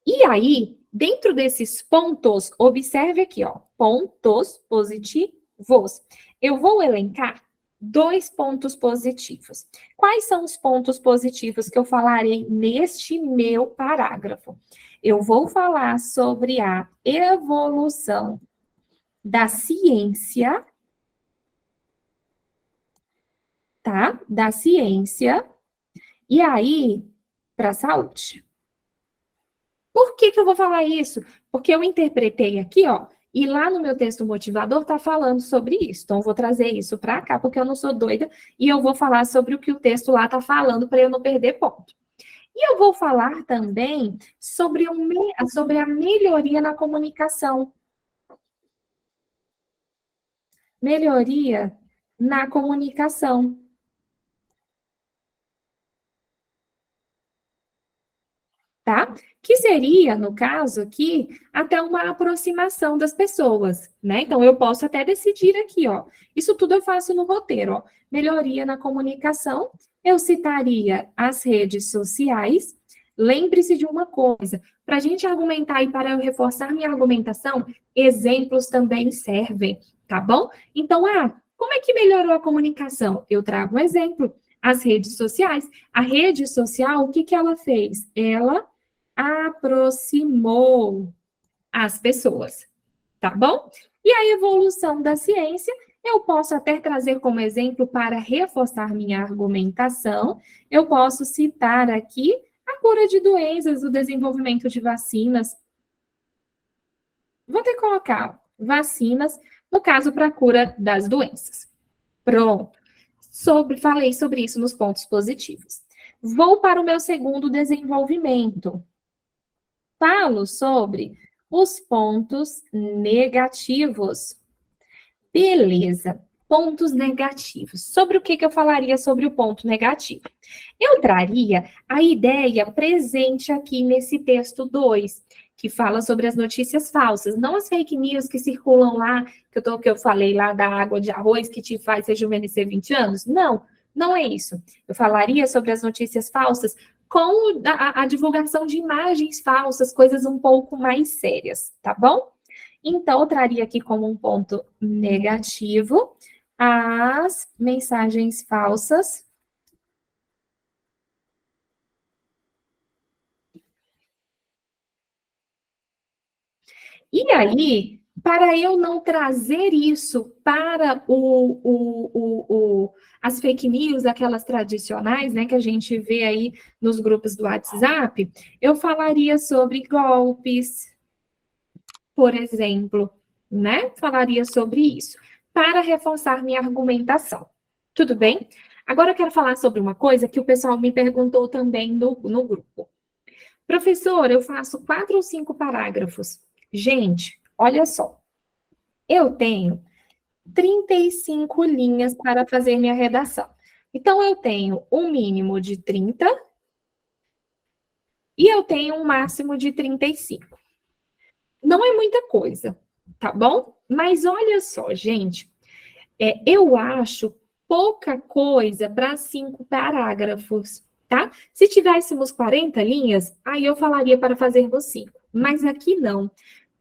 E aí, dentro desses pontos, observe aqui, ó, pontos positivos. Eu vou elencar 2 pontos positivos. Quais são os pontos positivos que eu falarei neste meu parágrafo? Eu vou falar sobre a evolução da ciência, tá? Da ciência, e aí, para a saúde. Por que eu vou falar isso? Porque eu interpretei aqui, ó, e lá no meu texto motivador tá falando sobre isso. Então, eu vou trazer isso para cá, porque eu não sou doida, e eu vou falar sobre o que o texto lá tá falando, para eu não perder ponto. E eu vou falar também sobre a melhoria na comunicação. Melhoria na comunicação. Tá? Que seria, no caso aqui, até uma aproximação das pessoas, né? Então, eu posso até decidir aqui, ó. Isso tudo eu faço no roteiro, ó. Melhoria na comunicação, eu citaria as redes sociais, lembre-se de uma coisa, para a gente argumentar e para eu reforçar minha argumentação, exemplos também servem, tá bom? Então, como é que melhorou a comunicação? Eu trago um exemplo, as redes sociais. A rede social, o que que ela fez? Ela aproximou as pessoas, tá bom? E a evolução da ciência, eu posso até trazer como exemplo para reforçar minha argumentação, eu posso citar aqui a cura de doenças, o desenvolvimento de vacinas. Vou ter que colocar vacinas, no caso, para a cura das doenças. Pronto. Falei sobre isso nos pontos positivos. Vou para o meu segundo desenvolvimento. Falo sobre os pontos negativos. Beleza. Pontos negativos. Sobre o que eu falaria sobre o ponto negativo? Eu traria a ideia presente aqui nesse texto 2, que fala sobre as notícias falsas, não as fake news que circulam lá, que eu falei lá da água de arroz que te faz rejuvenescer 20 anos. Não, não é isso. Eu falaria sobre as notícias falsas com a divulgação de imagens falsas, coisas um pouco mais sérias, tá bom? Então, eu traria aqui como um ponto negativo as mensagens falsas. E aí, para eu não trazer isso para as fake news, aquelas tradicionais, né, que a gente vê aí nos grupos do WhatsApp, eu falaria sobre golpes, por exemplo, né? Falaria sobre isso, para reforçar minha argumentação. Tudo bem? Agora eu quero falar sobre uma coisa que o pessoal me perguntou também no grupo. Professor, eu faço 4 ou 5 parágrafos. Gente, olha só. Eu tenho 35 linhas para fazer minha redação. Então, eu tenho um mínimo de 30 e eu tenho um máximo de 35. Não é muita coisa, tá bom? Mas olha só, gente, eu acho pouca coisa para 5 parágrafos, tá? Se tivéssemos 40 linhas, aí eu falaria para fazermos 5, mas aqui não.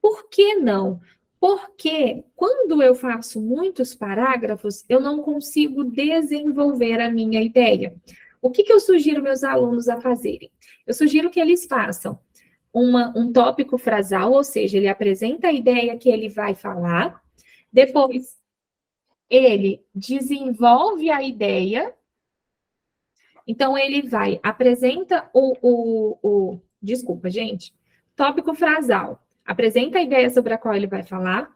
Por que não? Porque quando eu faço muitos parágrafos, eu não consigo desenvolver a minha ideia. O que eu sugiro meus alunos a fazerem? Eu sugiro que eles façam um tópico frasal, ou seja, ele apresenta a ideia que ele vai falar, depois ele desenvolve a ideia, então ele apresenta desculpa, gente, tópico frasal, apresenta a ideia sobre a qual ele vai falar,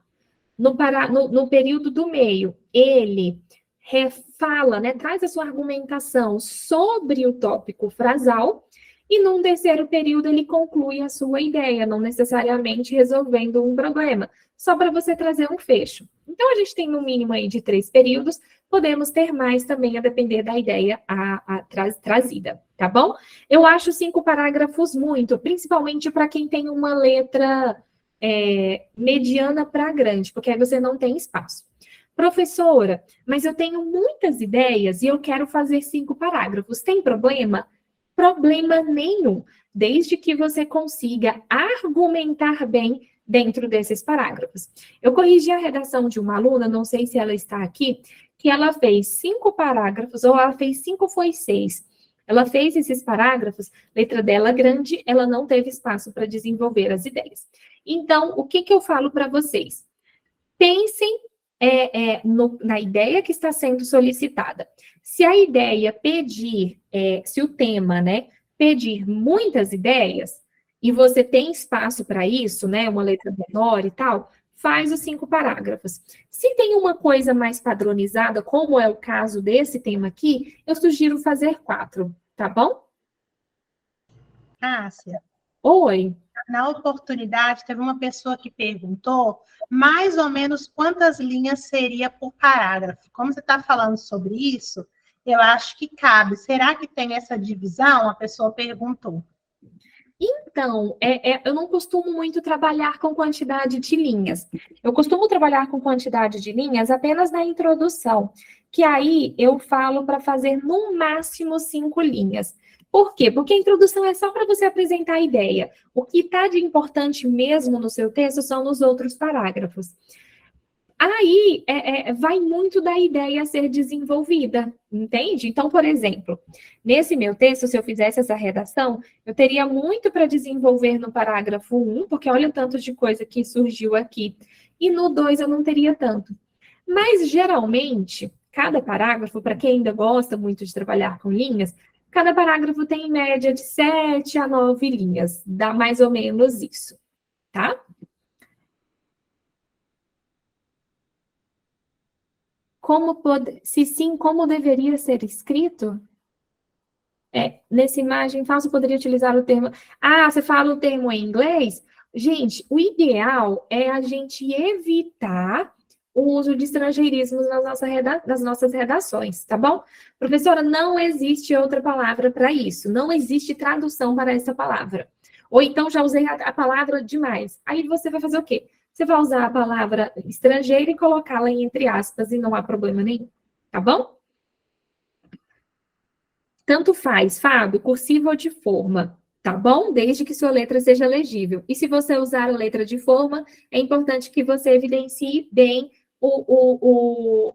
no período do meio, ele refala, né, traz a sua argumentação sobre o tópico frasal, e num terceiro período ele conclui a sua ideia, não necessariamente resolvendo um problema, só para você trazer um fecho. Então, a gente tem no mínimo aí de 3 períodos, podemos ter mais também a depender da ideia trazida, tá bom? Eu acho 5 parágrafos muito, principalmente para quem tem uma letra mediana para grande, porque aí você não tem espaço. Professora, mas eu tenho muitas ideias e eu quero fazer 5 parágrafos, tem problema? Problema nenhum, desde que você consiga argumentar bem dentro desses parágrafos. Eu corrigi a redação de uma aluna, não sei se ela está aqui, que ela fez 5 parágrafos, ou ela fez 5, foi 6. Ela fez esses parágrafos, letra dela grande, ela não teve espaço para desenvolver as ideias. Então, o que eu falo para vocês? Pensem na ideia que está sendo solicitada. Se a ideia pedir, se o tema, né, pedir muitas ideias, e você tem espaço para isso, né, uma letra menor e tal, faz os 5 parágrafos. Se tem uma coisa mais padronizada, como é o caso desse tema aqui, eu sugiro fazer 4, tá bom? Cássia. Oi. Na oportunidade, teve uma pessoa que perguntou mais ou menos quantas linhas seria por parágrafo. Como você está falando sobre isso, eu acho que cabe. Será que tem essa divisão? A pessoa perguntou. Então, eu não costumo muito trabalhar com quantidade de linhas. Eu costumo trabalhar com quantidade de linhas apenas na introdução, que aí eu falo para fazer no máximo 5 linhas. Por quê? Porque a introdução é só para você apresentar a ideia. O que está de importante mesmo no seu texto são nos outros parágrafos. Aí vai muito da ideia a ser desenvolvida, entende? Então, por exemplo, nesse meu texto, se eu fizesse essa redação, eu teria muito para desenvolver no parágrafo 1, porque olha o tanto de coisa que surgiu aqui. E no 2 eu não teria tanto. Mas, geralmente, cada parágrafo, para quem ainda gosta muito de trabalhar com linhas, cada parágrafo tem em média de 7 a 9 linhas. Dá mais ou menos isso, tá? Se sim, como deveria ser escrito? Nessa imagem falsa, poderia utilizar o termo... Ah, você fala o termo em inglês? Gente, o ideal é a gente evitar o uso de estrangeirismos nas nossas redações, tá bom? Professora, não existe outra palavra para isso. Não existe tradução para essa palavra. Ou então, já usei a palavra demais. Aí você vai fazer o quê? Você vai usar a palavra estrangeira e colocá-la entre aspas e não há problema nenhum, tá bom? Tanto faz, Fábio, cursiva ou de forma, tá bom? Desde que sua letra seja legível. E se você usar a letra de forma, é importante que você evidencie bem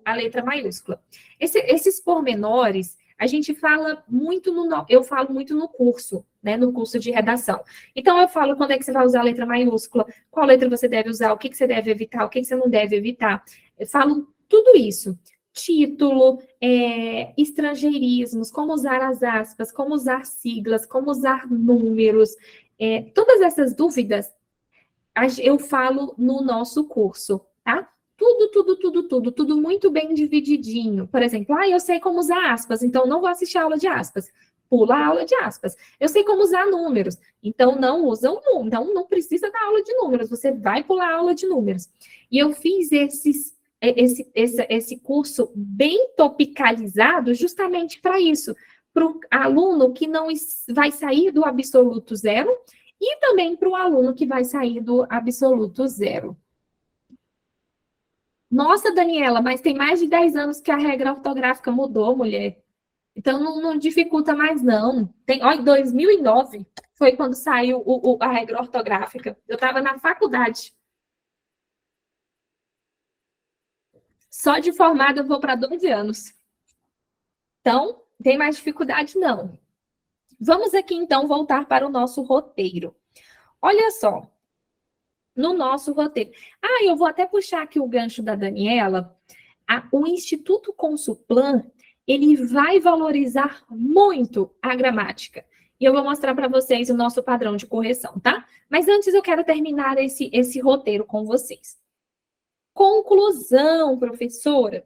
a letra maiúscula. Esses pormenores, a gente fala muito eu falo muito no curso, né? No curso de redação. Então, eu falo quando é que você vai usar a letra maiúscula, qual letra você deve usar, o que você deve evitar, o que você não deve evitar. Eu falo tudo isso. Título, estrangeirismos, como usar as aspas, como usar siglas, como usar números, todas essas dúvidas eu falo no nosso curso, tá? Tudo muito bem divididinho. Por exemplo, eu sei como usar aspas, então não vou assistir a aula de aspas. Pula a aula de aspas. Eu sei como usar números, então não usa o número, então não precisa da aula de números, você vai pular a aula de números. E eu fiz esse curso bem topicalizado justamente para isso, para o aluno que não vai sair do absoluto zero e também para o aluno que vai sair do absoluto zero. Nossa, Daniela, mas tem mais de 10 anos que a regra ortográfica mudou, mulher. Então não dificulta mais, não. Olha, 2009 foi quando saiu a regra ortográfica. Eu estava na faculdade. Só de formada eu vou para 12 anos. Então, tem mais dificuldade, não. Vamos aqui, então, voltar para o nosso roteiro. Olha só, no nosso roteiro. Eu vou até puxar aqui o gancho da Daniela. O Instituto Consulplan, ele vai valorizar muito a gramática. E eu vou mostrar para vocês o nosso padrão de correção, tá? Mas antes eu quero terminar esse roteiro com vocês. Conclusão, professora.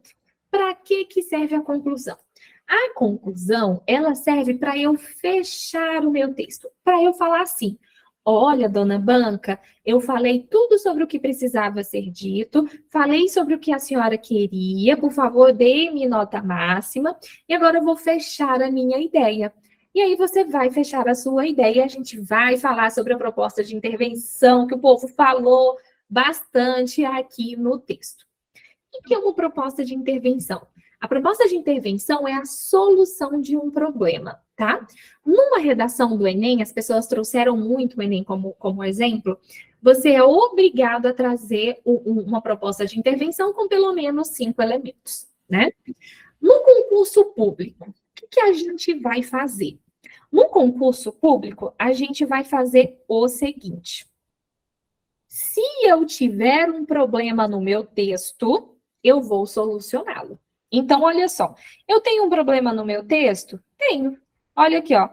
Para que serve a conclusão? A conclusão, ela serve para eu fechar o meu texto, para eu falar assim: olha, dona Banca, eu falei tudo sobre o que precisava ser dito, falei sobre o que a senhora queria, por favor, dê-me nota máxima, e agora eu vou fechar a minha ideia. E aí você vai fechar a sua ideia, e a gente vai falar sobre a proposta de intervenção que o povo falou bastante aqui no texto. O que é uma proposta de intervenção? A proposta de intervenção é a solução de um problema, tá? Numa redação do Enem, as pessoas trouxeram muito o Enem como exemplo, você é obrigado a trazer uma proposta de intervenção com pelo menos 5 elementos, né? No concurso público, o que a gente vai fazer? No concurso público, a gente vai fazer o seguinte: se eu tiver um problema no meu texto, eu vou solucioná-lo. Então, olha só, eu tenho um problema no meu texto? Tenho. Olha aqui, ó.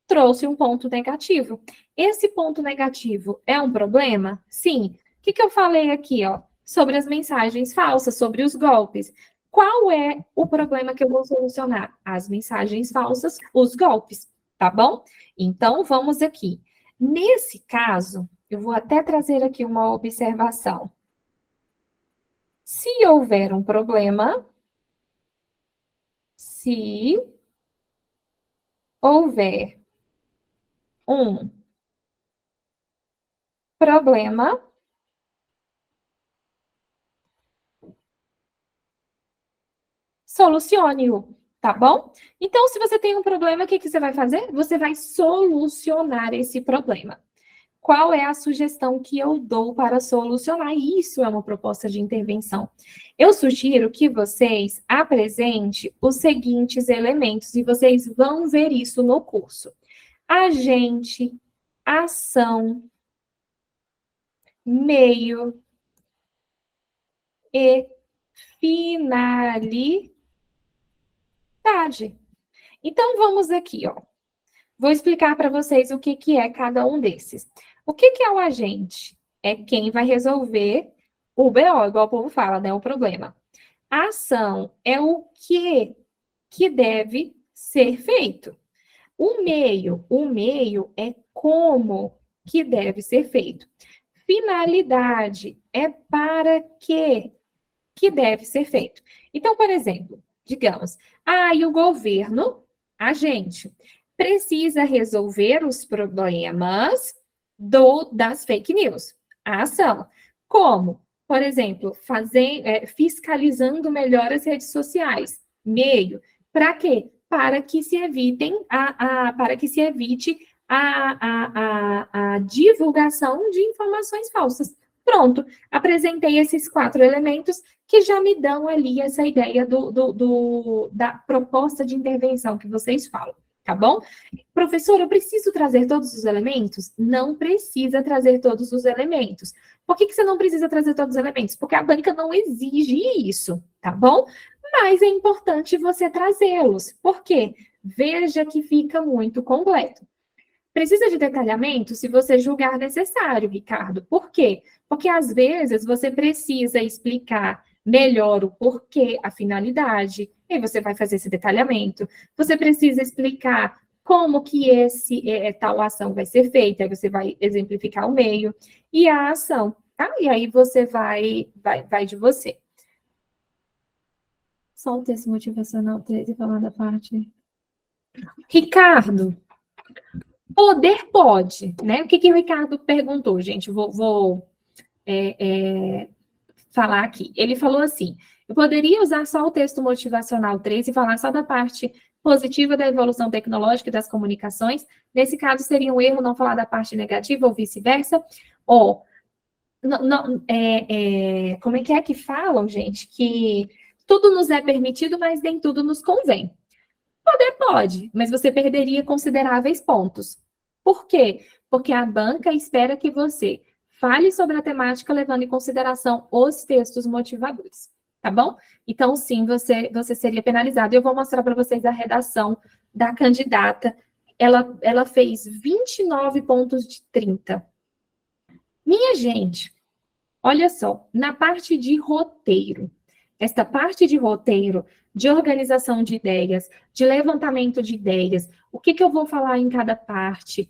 Trouxe um ponto negativo. Esse ponto negativo é um problema? Sim. O que eu falei aqui, ó? Sobre as mensagens falsas, sobre os golpes. Qual é o problema que eu vou solucionar? As mensagens falsas, os golpes, tá bom? Então, vamos aqui. Nesse caso, eu vou até trazer aqui uma observação. Se houver um problema, se houver um problema, solucione-o. Tá bom? Então, se você tem um problema, o que você vai fazer? Você vai solucionar esse problema. Qual é a sugestão que eu dou para solucionar? Isso é uma proposta de intervenção. Eu sugiro que vocês apresentem os seguintes elementos e vocês vão ver isso no curso. Agente, ação, meio e finalidade. Então, vamos aqui, ó. Vou explicar para vocês o que é cada um desses. O que é o agente? É quem vai resolver o BO, igual o povo fala, né? O problema. A ação é o que deve ser feito. O meio é como que deve ser feito. Finalidade é para que deve ser feito. Então, por exemplo, digamos, e o governo, agente, precisa resolver os problemas das fake news. A ação. Como? Por exemplo, fiscalizando melhor as redes sociais. Meio. Para quê? Para que se evite a divulgação de informações falsas. Pronto, apresentei esses 4 elementos que já me dão ali essa ideia da proposta de intervenção que vocês falam, tá bom? Professor, eu preciso trazer todos os elementos? Não precisa trazer todos os elementos. Por que você não precisa trazer todos os elementos? Porque a banca não exige isso, tá bom? Mas é importante você trazê-los. Por quê? Veja que fica muito completo. Precisa de detalhamento se você julgar necessário, Ricardo. Por quê? Porque às vezes você precisa explicar melhor o porquê, a finalidade, e aí você vai fazer esse detalhamento. Você precisa explicar como que tal ação vai ser feita, aí você vai exemplificar o meio e a ação, tá? E aí você vai de você. Só o texto motivacional 13 falar da parte. Ricardo, poder pode, né? O que o Ricardo perguntou, gente? Vou falar aqui. Ele falou assim: eu poderia usar só o texto motivacional 3 e falar só da parte positiva da evolução tecnológica e das comunicações. Nesse caso, seria um erro não falar da parte negativa ou vice-versa? Ou, como é que falam, gente? Que tudo nos é permitido, mas nem tudo nos convém. Poder pode, mas você perderia consideráveis pontos. Por quê? Porque a banca espera que você fale sobre a temática levando em consideração os textos motivadores, tá bom? Então, sim, você seria penalizado. Eu vou mostrar para vocês a redação da candidata. Ela fez 29 pontos de 30. Minha gente, olha só, na parte de roteiro, esta parte de roteiro, de organização de ideias, de levantamento de ideias, o que eu vou falar em cada parte,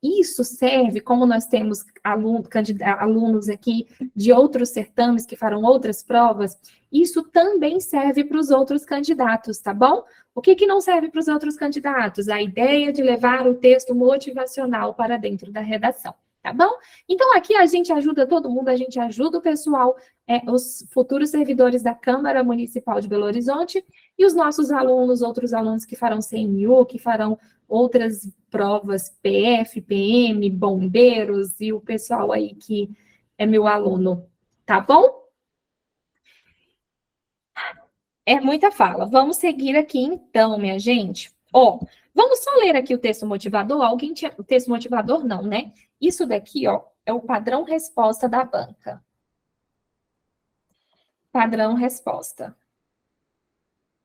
isso serve, como nós temos alunos aqui de outros certames que farão outras provas, isso também serve para os outros candidatos, tá bom? O que não serve para os outros candidatos? A ideia de levar o texto motivacional para dentro da redação. Tá bom? Então, aqui a gente ajuda todo mundo, a gente ajuda o pessoal, os futuros servidores da Câmara Municipal de Belo Horizonte e os nossos alunos, outros alunos que farão CNU, que farão outras provas, PF, PM, bombeiros e o pessoal aí que é meu aluno. Tá bom? É muita fala. Vamos seguir aqui então, minha gente. Vamos só ler aqui o texto motivador. O texto motivador não, né? Isso daqui, é o padrão resposta da banca. Padrão resposta.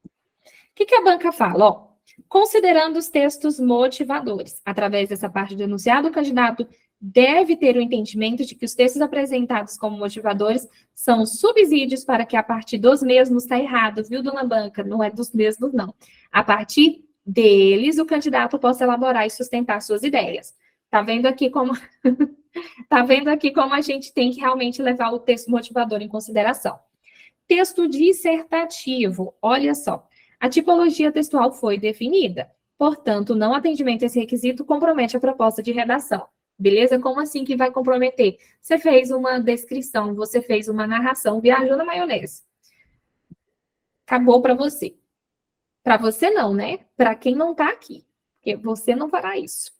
O que a banca fala? Considerando os textos motivadores, através dessa parte do enunciado, o candidato deve ter o entendimento de que os textos apresentados como motivadores são subsídios para que a partir dos mesmos está errado, viu, dona Banca? Não é dos mesmos, não. A partir deles, o candidato possa elaborar e sustentar suas ideias. Tá vendo aqui como a gente tem que realmente levar o texto motivador em consideração. Texto dissertativo, olha só. A tipologia textual foi definida. Portanto, não atendimento a esse requisito compromete a proposta de redação. Beleza? Como assim que vai comprometer? Você fez uma descrição, você fez uma narração, viajou na maionese. Acabou para você. Para você não, né? Para quem não está aqui, porque você não fará isso.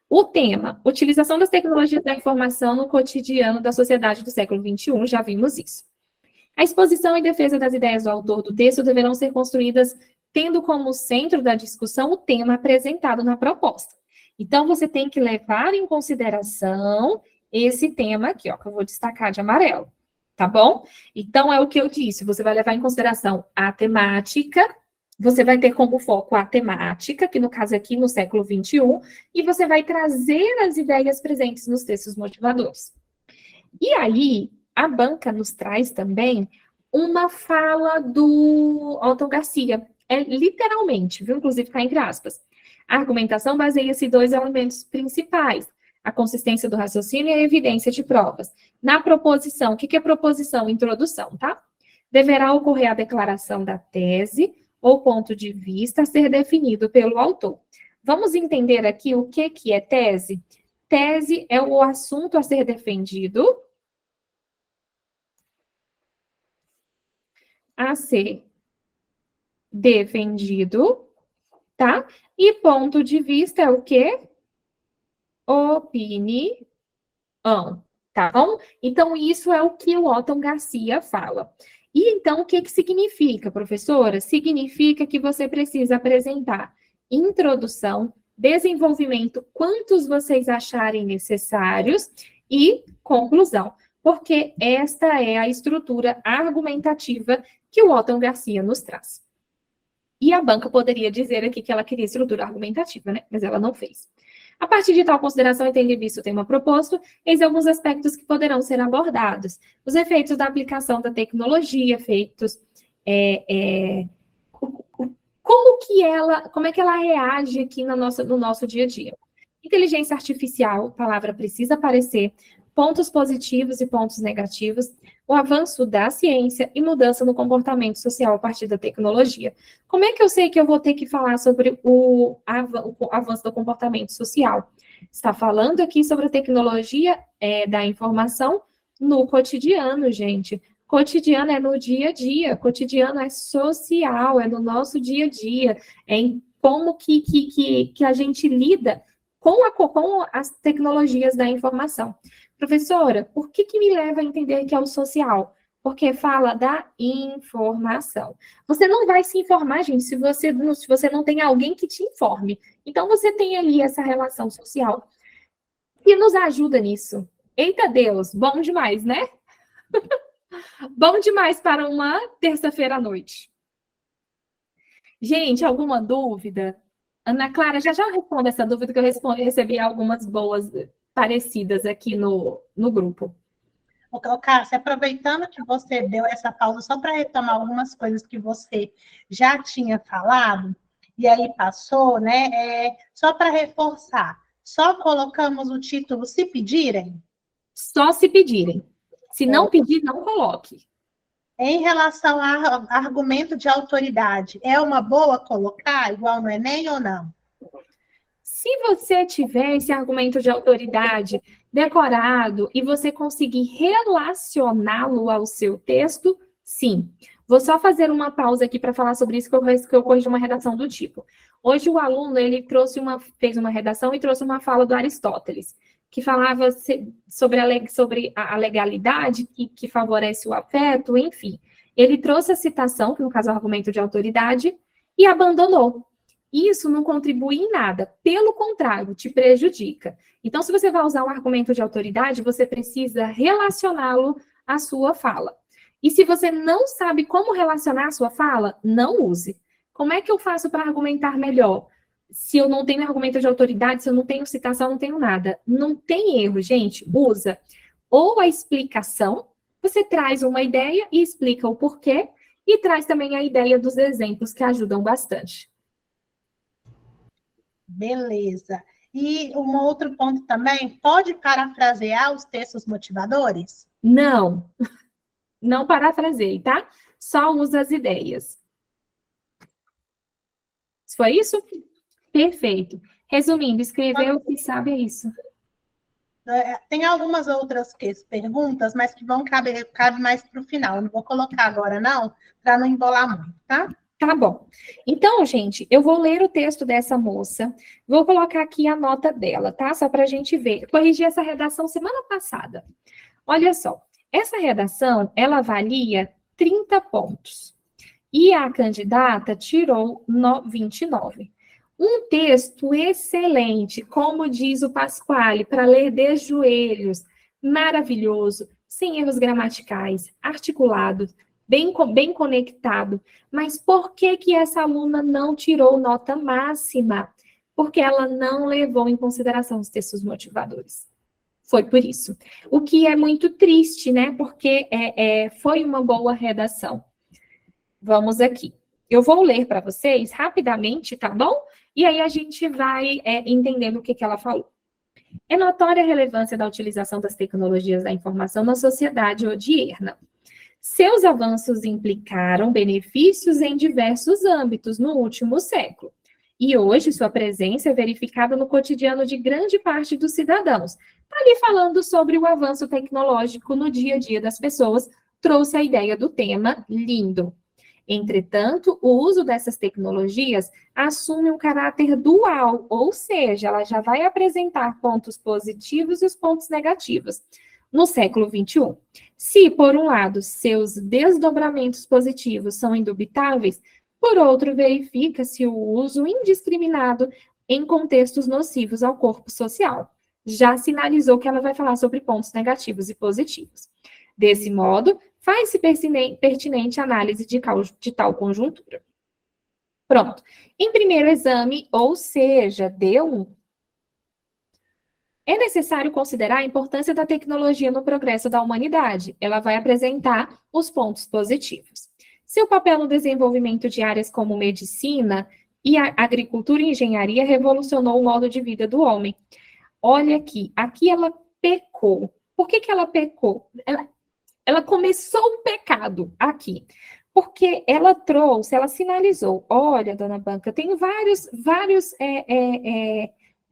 O tema, utilização das tecnologias da informação no cotidiano da sociedade do século XXI, já vimos isso. A exposição e defesa das ideias do autor do texto deverão ser construídas tendo como centro da discussão o tema apresentado na proposta. Então, você tem que levar em consideração esse tema aqui, ó, que eu vou destacar de amarelo, tá bom? Então, é o que eu disse, você vai levar em consideração a temática, você vai ter como foco a temática, que no caso aqui no século XXI, e você vai trazer as ideias presentes nos textos motivadores. E aí, a banca nos traz também uma fala do Otto Garcia, literalmente, viu? Inclusive está entre aspas. A argumentação baseia-se em 2 elementos principais: a consistência do raciocínio e a evidência de provas. Na proposição, o que é proposição? Introdução, tá? Deverá ocorrer a declaração da tese ou ponto de vista a ser definido pelo autor. Vamos entender aqui o que é tese? Tese é o assunto a ser defendido, tá? E ponto de vista é o quê? Opinião, tá bom? Então, isso é o que o Otto Garcia fala. E então, o que significa, professora? Significa que você precisa apresentar introdução, desenvolvimento, quantos vocês acharem necessários, e conclusão, porque esta é a estrutura argumentativa que o Otto Garcia nos traz. E a banca poderia dizer aqui que ela queria estrutura argumentativa, né? Mas ela não fez. A partir de tal consideração, entende visto o tema proposto, eis alguns aspectos que poderão ser abordados. Os efeitos da aplicação da tecnologia, efeitos... como é que ela reage aqui no nosso dia a dia. Inteligência artificial, palavra precisa aparecer, pontos positivos e pontos negativos, o avanço da ciência e mudança no comportamento social a partir da tecnologia. Como é que eu sei que eu vou ter que falar sobre o avanço do comportamento social? Está falando aqui sobre a tecnologia da informação no cotidiano, gente. Cotidiano é no dia a dia, cotidiano é social, é no nosso dia a dia, é em como que a gente lida com as tecnologias da informação. Professora, por que me leva a entender que é o social? Porque fala da informação. Você não vai se informar, gente, se você não tem alguém que te informe. Então, você tem ali essa relação social que nos ajuda nisso. Eita Deus, bom demais, né? Bom demais para uma terça-feira à noite. Gente, alguma dúvida? Ana Clara, já responde essa dúvida, que eu recebi algumas boas parecidas aqui no grupo. Cássia, aproveitando que você deu essa pausa, só para retomar algumas coisas que você já tinha falado, e aí passou, né? Só para reforçar, só colocamos o título se pedirem? Só se pedirem. Se não pedir, não coloque. Em relação a argumento de autoridade, é uma boa colocar, igual no Enem ou não? Se você tiver esse argumento de autoridade decorado e você conseguir relacioná-lo ao seu texto, sim. Vou só fazer uma pausa aqui para falar sobre isso, que eu corrigi uma redação do tipo. Hoje o aluno ele fez uma redação e trouxe uma fala do Aristóteles, que falava sobre a legalidade que favorece o afeto, enfim. Ele trouxe a citação, que no caso é o argumento de autoridade, e abandonou. Isso não contribui em nada, pelo contrário, te prejudica. Então, se você vai usar um argumento de autoridade, você precisa relacioná-lo à sua fala. E se você não sabe como relacionar a sua fala, não use. Como é que eu faço para argumentar melhor? Se eu não tenho argumento de autoridade, se eu não tenho citação, não tenho nada. Não tem erro, gente. Usa ou a explicação, você traz uma ideia e explica o porquê, e traz também a ideia dos exemplos, que ajudam bastante. Beleza. E um outro ponto também, pode parafrasear os textos motivadores? Não. Não parafraseie, tá? Só usa as ideias. Foi isso? Perfeito. Resumindo, escrever o que sabe é isso. Tem algumas outras perguntas, mas que cabe mais para o final. Não vou colocar agora, não, para não embolar muito, tá? Tá bom. Então, gente, eu vou ler o texto dessa moça, vou colocar aqui a nota dela, tá? Só para a gente ver. Eu corrigi essa redação semana passada. Olha só, essa redação, ela avalia 30 pontos. E a candidata tirou 29. Um texto excelente, como diz o Pasquale, para ler de joelhos, maravilhoso, sem erros gramaticais, articulado, bem conectado. Mas por que essa aluna não tirou nota máxima? Porque ela não levou em consideração os textos motivadores. Foi por isso. O que é muito triste, né? Porque foi uma boa redação. Vamos aqui. Eu vou ler para vocês rapidamente, tá bom? E aí a gente vai entendendo o que ela falou. É notória a relevância da utilização das tecnologias da informação na sociedade odierna. Seus avanços implicaram benefícios em diversos âmbitos no último século. E hoje sua presença é verificada no cotidiano de grande parte dos cidadãos. Está ali falando sobre o avanço tecnológico no dia a dia das pessoas, trouxe a ideia do tema, lindo. Entretanto, o uso dessas tecnologias assume um caráter dual, ou seja, ela já vai apresentar pontos positivos e os pontos negativos no século XXI. Se, por um lado, seus desdobramentos positivos são indubitáveis, por outro, verifica-se o uso indiscriminado em contextos nocivos ao corpo social. Já sinalizou que ela vai falar sobre pontos negativos e positivos. Desse modo, faz-se pertinente a análise de tal conjuntura. Pronto. Em primeiro exame, ou seja, D1, é necessário considerar a importância da tecnologia no progresso da humanidade. Ela vai apresentar os pontos positivos. Seu papel no desenvolvimento de áreas como medicina e agricultura e engenharia revolucionou o modo de vida do homem. Olha aqui ela pecou. Por que ela pecou? Ela começou o pecado aqui, porque ela sinalizou, olha, dona Blanca, tem vários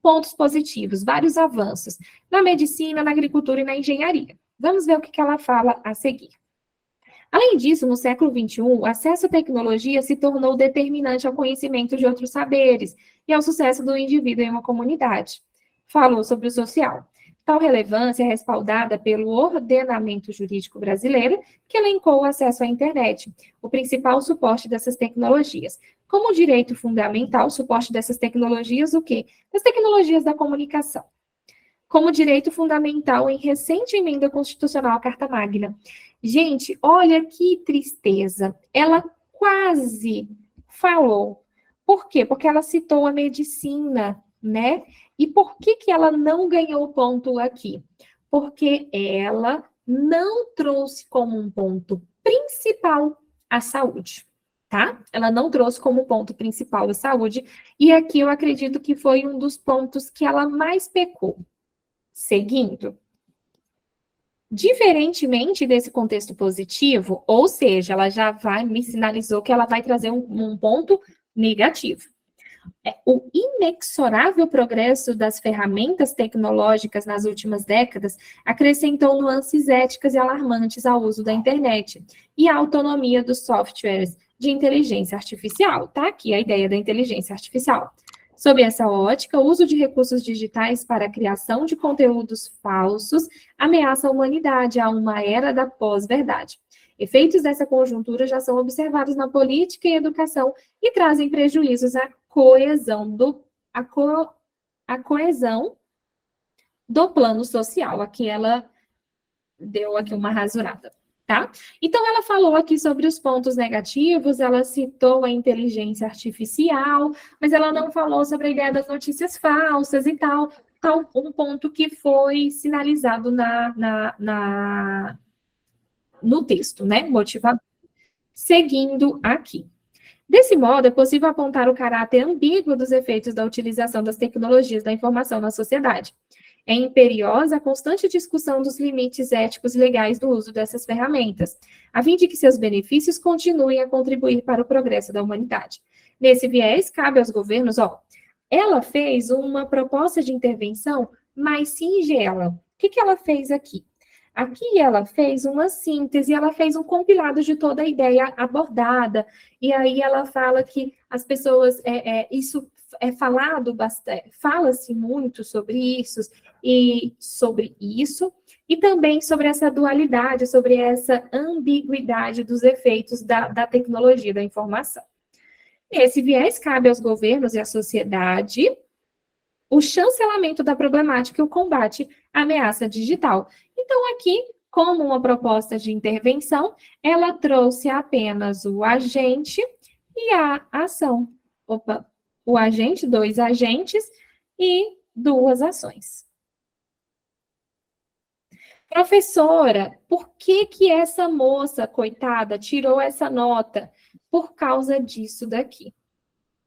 pontos positivos, vários avanços, na medicina, na agricultura e na engenharia. Vamos ver o que ela fala a seguir. Além disso, no século XXI, o acesso à tecnologia se tornou determinante ao conhecimento de outros saberes e ao sucesso do indivíduo em uma comunidade. Falou sobre o social. Tal relevância é respaldada pelo ordenamento jurídico brasileiro, que elencou o acesso à internet, o principal suporte dessas tecnologias. Como direito fundamental, o suporte dessas tecnologias, o quê? As tecnologias da comunicação. Como direito fundamental em recente emenda constitucional à Carta Magna. Gente, olha que tristeza. Ela quase falou. Por quê? Porque ela citou a medicina, né? E por que ela não ganhou ponto aqui? Porque ela não trouxe como um ponto principal a saúde, tá? Ela não trouxe como ponto principal a saúde, e aqui eu acredito que foi um dos pontos que ela mais pecou. Seguindo. Diferentemente desse contexto positivo, ou seja, ela já me sinalizou que ela vai trazer um ponto negativo. O inexorável progresso das ferramentas tecnológicas nas últimas décadas acrescentou nuances éticas e alarmantes ao uso da internet e à autonomia dos softwares de inteligência artificial. Tá aqui a ideia da inteligência artificial. Sob essa ótica, o uso de recursos digitais para a criação de conteúdos falsos ameaça a humanidade a uma era da pós-verdade. Efeitos dessa conjuntura já são observados na política e educação e trazem prejuízos à coesão do plano social. Aqui ela deu aqui uma rasurada, tá? Então, ela falou aqui sobre os pontos negativos, ela citou a inteligência artificial, mas ela não falou sobre a ideia das notícias falsas e tal um ponto que foi sinalizado no texto, né? Motivador. Seguindo aqui. Desse modo, é possível apontar o caráter ambíguo dos efeitos da utilização das tecnologias da informação na sociedade. É imperiosa a constante discussão dos limites éticos e legais do uso dessas ferramentas, a fim de que seus benefícios continuem a contribuir para o progresso da humanidade. Nesse viés, cabe aos governos, ela fez uma proposta de intervenção mais singela. O que ela fez aqui? Aqui ela fez uma síntese, ela fez um compilado de toda a ideia abordada, e aí ela fala que as pessoas, isso é falado bastante, fala-se muito sobre isso, e também sobre essa dualidade, sobre essa ambiguidade dos efeitos da tecnologia da informação. Esse viés cabe aos governos e à sociedade, o chancelamento da problemática e o combate à ameaça digital. Então, aqui, como uma proposta de intervenção, ela trouxe apenas o agente e a ação. Opa, o agente, 2 agentes e 2 ações. Professora, por que essa moça, coitada, tirou essa nota? Por causa disso daqui,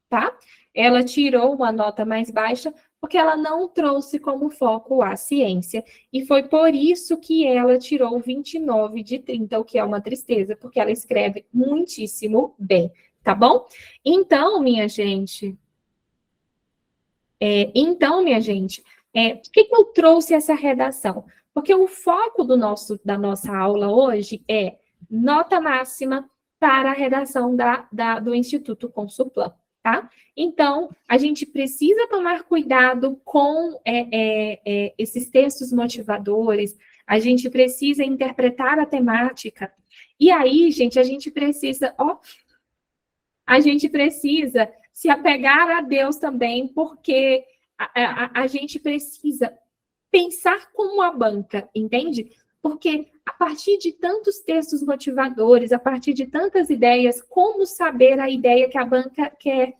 tá? Ela tirou uma nota mais baixa porque ela não trouxe como foco a ciência, e foi por isso que ela tirou 29 de 30, o que é uma tristeza, porque ela escreve muitíssimo bem, tá bom? Então, minha gente, por que eu trouxe essa redação? Porque o foco da nossa aula hoje é nota máxima para a redação do Instituto Consulplan, tá? Então, a gente precisa tomar cuidado com esses textos motivadores, a gente precisa interpretar a temática, e aí, gente, a gente precisa se apegar a Deus também, porque a gente precisa pensar como a banca, entende? Porque a partir de tantos textos motivadores, a partir de tantas ideias, como saber a ideia que a banca quer?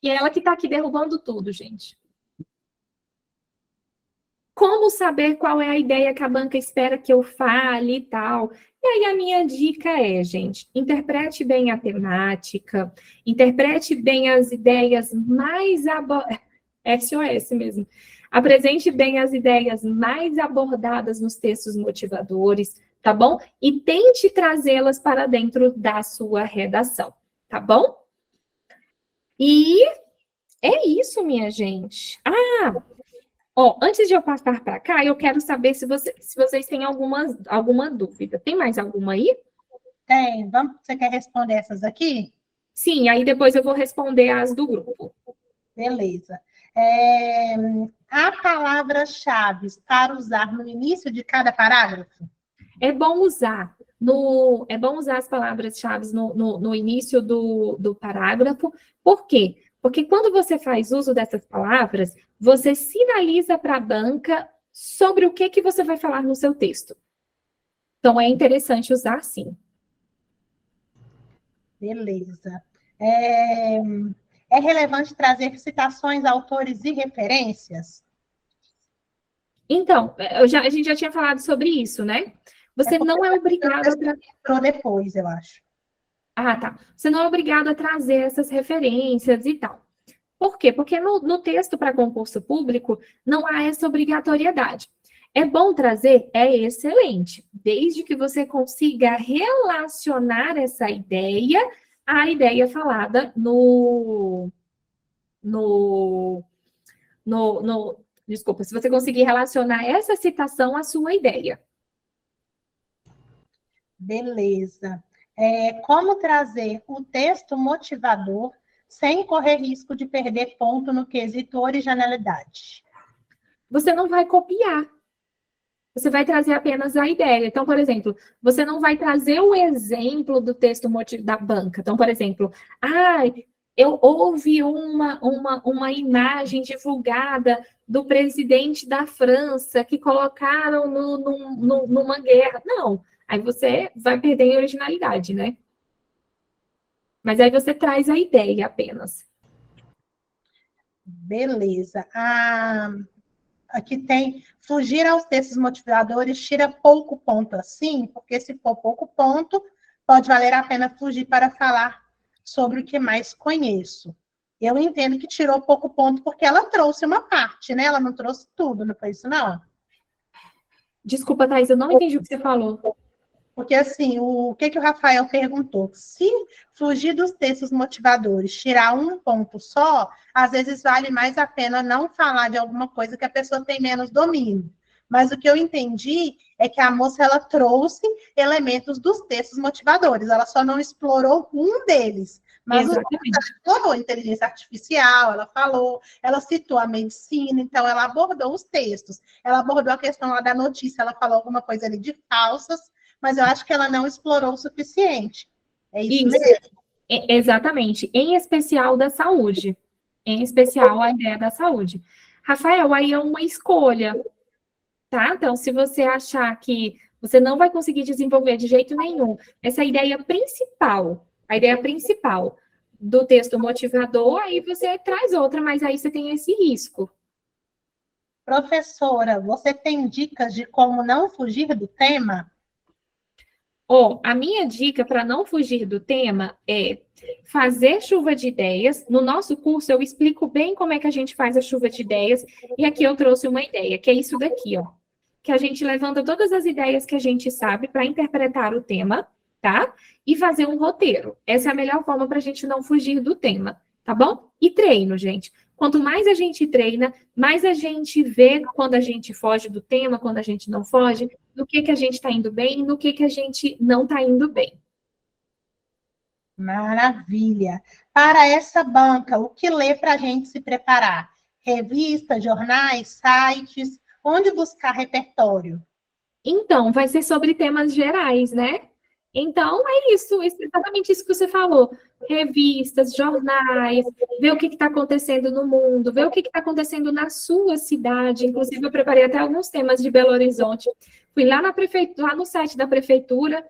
E é ela que está aqui derrubando tudo, gente. Como saber qual é a ideia que a banca espera que eu fale e tal? E aí a minha dica é, gente, interprete bem a temática, interprete bem as ideias mais SOS mesmo. Apresente bem as ideias mais abordadas nos textos motivadores, tá bom? E tente trazê-las para dentro da sua redação, tá bom? E é isso, minha gente. Antes de eu passar para cá, eu quero saber se vocês têm alguma dúvida. Tem mais alguma aí? Tem. Você quer responder essas aqui? Sim, aí depois eu vou responder as do grupo. Beleza. Há palavras-chave para usar no início de cada parágrafo? É bom usar as palavras-chave no início do parágrafo. Por quê? Porque quando você faz uso dessas palavras, você sinaliza para a banca sobre o que você vai falar no seu texto. Então, é interessante usar sim. Beleza. É relevante trazer citações, autores e referências? Então, a gente já tinha falado sobre isso, né? Você não é obrigado a trazer depois, eu acho. Ah, tá. Você não é obrigado a trazer essas referências e tal. Por quê? Porque no texto para concurso público não há essa obrigatoriedade. É bom trazer? É excelente, desde que você consiga relacionar essa ideia à ideia falada desculpa, se você conseguir relacionar essa citação à sua ideia. Beleza. Como trazer o texto motivador sem correr risco de perder ponto no quesito originalidade? Você não vai copiar. Você vai trazer apenas a ideia. Então, por exemplo, você não vai trazer o exemplo do texto da banca. Então, por exemplo, houve uma imagem divulgada do presidente da França que colocaram numa guerra. Não, aí você vai perder em originalidade, né? Mas aí você traz a ideia apenas. Beleza. Aqui tem fugir aos textos motivadores, tira pouco ponto assim, porque se for pouco ponto, pode valer a pena fugir para falar sobre o que mais conheço. Eu entendo que tirou pouco ponto porque ela trouxe uma parte, né? Ela não trouxe tudo, não foi isso, não? Desculpa, Thaís, eu não entendi o que você falou. Porque, assim, o que o Rafael perguntou? Se fugir dos textos motivadores, tirar um ponto só, às vezes vale mais a pena não falar de alguma coisa que a pessoa tem menos domínio. Mas o que eu entendi é que a moça, ela trouxe elementos dos textos motivadores, ela só não explorou um deles. Mas ela explorou a inteligência artificial, ela citou a medicina, então ela abordou os textos, ela abordou a questão lá da notícia, ela falou alguma coisa ali de falsas, mas eu acho que ela não explorou o suficiente. É isso mesmo? Exatamente, em especial da saúde. Em especial a ideia da saúde. Rafael, aí é uma escolha, tá? Então, se você achar que você não vai conseguir desenvolver de jeito nenhum essa a ideia principal do texto motivador, aí você traz outra, mas aí você tem esse risco. Professora, você tem dicas de como não fugir do tema? A minha dica para não fugir do tema é fazer chuva de ideias. No nosso curso, eu explico bem como é que a gente faz a chuva de ideias. E aqui eu trouxe uma ideia, que é isso daqui, ó. Que a gente levanta todas as ideias que a gente sabe para interpretar o tema, tá? E fazer um roteiro. Essa é a melhor forma para a gente não fugir do tema, tá bom? E treino, gente. Quanto mais a gente treina, mais a gente vê quando a gente foge do tema, quando a gente não foge, no que a gente está indo bem e no que a gente não está indo bem. Maravilha. Para essa banca, o que ler para a gente se preparar? Revistas, jornais, sites? Onde buscar repertório? Então, vai ser sobre temas gerais, né? Então, é isso, exatamente isso que você falou. Revistas, jornais, ver o que está acontecendo no mundo, ver o que está acontecendo na sua cidade. Inclusive, eu preparei até alguns temas de Belo Horizonte. Fui lá na prefeitura, lá no site da prefeitura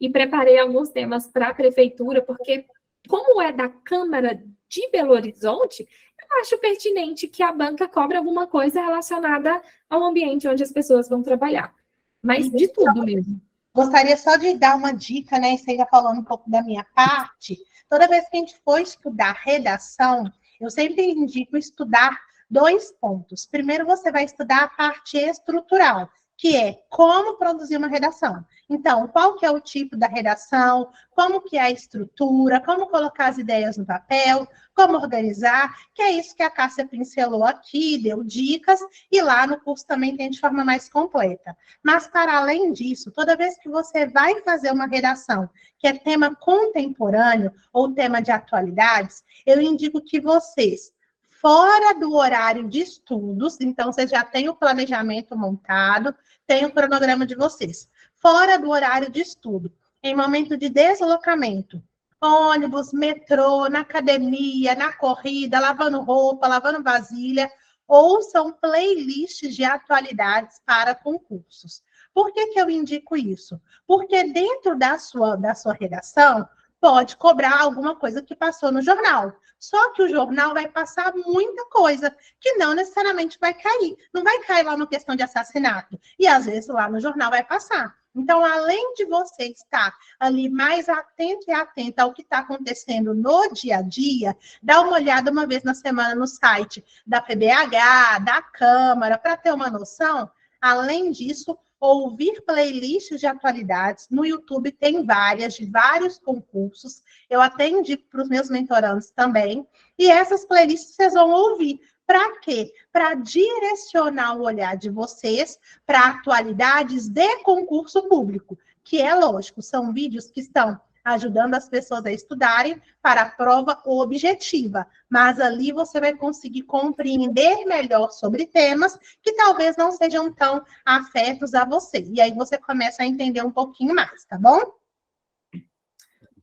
e preparei alguns temas para a prefeitura, porque, como é da Câmara de Belo Horizonte, eu acho pertinente que a banca cobre alguma coisa relacionada ao ambiente onde as pessoas vão trabalhar. Mas de tudo mesmo. Gostaria só de dar uma dica, né? Isso aí já falando um pouco da minha parte. Toda vez que a gente for estudar redação, eu sempre indico estudar 2 pontos. Primeiro, você vai estudar a parte estrutural, que é como produzir uma redação. Então, qual que é o tipo da redação, como que é a estrutura, como colocar as ideias no papel, como organizar, que é isso que a Cássia pincelou aqui, deu dicas, e lá no curso também tem de forma mais completa. Mas, para além disso, toda vez que você vai fazer uma redação que é tema contemporâneo ou tema de atualidades, eu indico que vocês, fora do horário de estudos, então vocês já têm o planejamento montado, tem o cronograma de vocês. Fora do horário de estudo, em momento de deslocamento, ônibus, metrô, na academia, na corrida, lavando roupa, lavando vasilha, ouçam playlists de atualidades para concursos. Por que eu indico isso? Porque dentro da sua redação, pode cobrar alguma coisa que passou no jornal. Só que o jornal vai passar muita coisa que não necessariamente vai cair. Não vai cair lá no questão de assassinato. E às vezes lá no jornal vai passar. Então, além de você estar ali mais atento e atenta ao que está acontecendo no dia a dia, dá uma olhada uma vez na semana no site da PBH, da Câmara, para ter uma noção. Além disso, ouvir playlists de atualidades. No YouTube tem várias, de vários concursos. Eu até indico para os meus mentorandos também. E essas playlists vocês vão ouvir. Para quê? Para direcionar o olhar de vocês para atualidades de concurso público, que é lógico, são vídeos que estão ajudando as pessoas a estudarem para a prova objetiva, mas ali você vai conseguir compreender melhor sobre temas que talvez não sejam tão afetos a você. E aí você começa a entender um pouquinho mais, tá bom?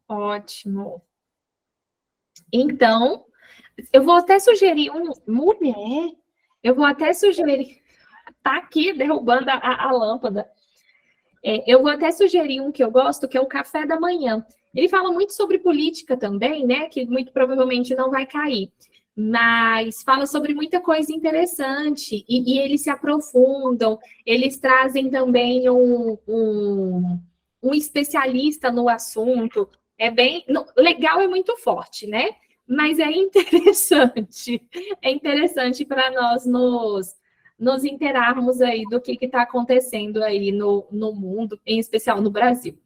Ótimo. Então, eu vou até sugerir eu vou até sugerir, tá aqui derrubando a lâmpada. Eu vou até sugerir um que eu gosto, que é o Café da Manhã. Ele fala muito sobre política também, né? Que muito provavelmente não vai cair. Mas fala sobre muita coisa interessante. E eles se aprofundam. Eles trazem também um especialista no assunto. É bem... legal é muito forte, né? Mas é interessante. É interessante para nós nos inteirarmos aí do que está acontecendo aí no mundo, em especial no Brasil.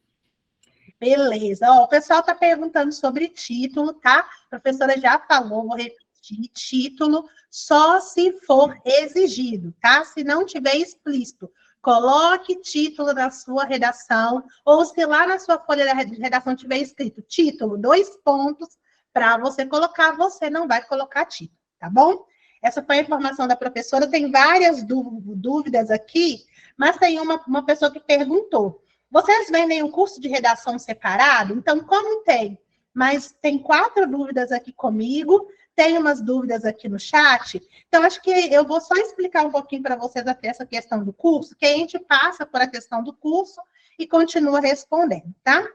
Beleza. Ó, o pessoal está perguntando sobre título, tá? A professora já falou, vou repetir. emitir título só se for exigido, tá? Se não tiver explícito, coloque título na sua redação, ou se lá na sua folha de redação tiver escrito título, 2 pontos, para você colocar, você não vai colocar título, tá bom? Essa foi a informação da professora. Tem várias dúvidas aqui, mas tem uma pessoa que perguntou: vocês vendem um curso de redação separado? Então, como tem? Mas tem 4 dúvidas aqui comigo, tem umas dúvidas aqui no chat. Então, acho que eu vou só explicar um pouquinho para vocês até essa questão do curso, que a gente passa por a questão do curso e continua respondendo, tá?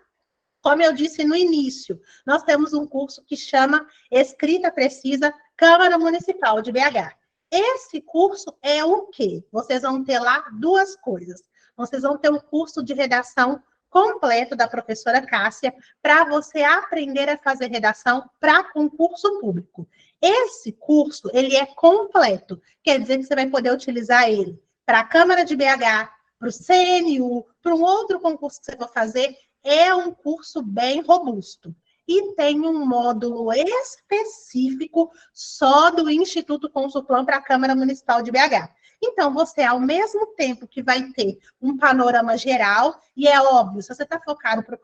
Como eu disse no início, nós temos um curso que chama Escrita Precisa, Câmara Municipal de BH. Esse curso é o quê? Vocês vão ter lá 2 coisas. Vocês vão ter um curso de redação completo da professora Cássia para você aprender a fazer redação para concurso público. Esse curso, ele é completo, quer dizer que você vai poder utilizar ele para a Câmara de BH, para o CNU, para um outro concurso que você for fazer. É um curso bem robusto. E tem um módulo específico só do Instituto Consulplan para a Câmara Municipal de BH. Então, você, ao mesmo tempo que vai ter um panorama geral, e é óbvio, se você está focado para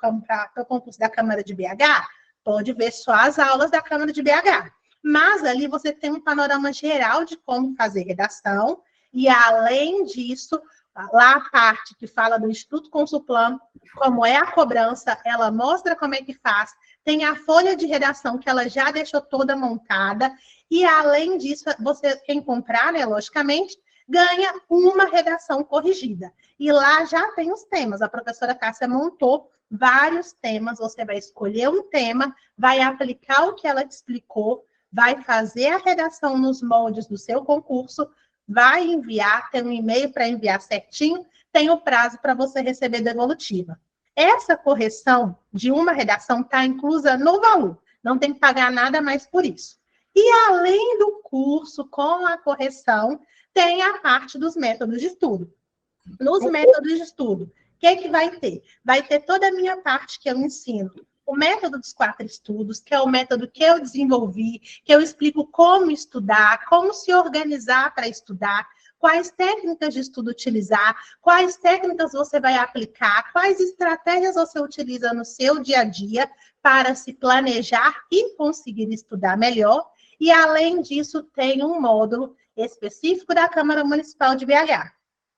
o concurso da Câmara de BH, pode ver só as aulas da Câmara de BH. Mas ali você tem um panorama geral de como fazer redação, e além disso, lá a parte que fala do Instituto Consulplan, como é a cobrança, ela mostra como é que faz, tem a folha de redação que ela já deixou toda montada, e além disso, você, quem comprar, né, logicamente, ganha uma redação corrigida. E lá já tem os temas, a professora Cássia montou vários temas, você vai escolher um tema, vai aplicar o que ela te explicou, vai fazer a redação nos moldes do seu concurso, vai enviar, tem um e-mail para enviar certinho, tem o prazo para você receber devolutiva. Essa correção de uma redação está inclusa no valor, não tem que pagar nada mais por isso. E além do curso com a correção, tem a parte dos métodos de estudo. Nos métodos de estudo, o que é que vai ter? Vai ter toda a minha parte que eu ensino. O método dos 4 estudos, que é o método que eu desenvolvi, que eu explico como estudar, como se organizar para estudar, quais técnicas de estudo utilizar, quais técnicas você vai aplicar, quais estratégias você utiliza no seu dia a dia para se planejar e conseguir estudar melhor. E, além disso, tem um módulo específico da Câmara Municipal de BH.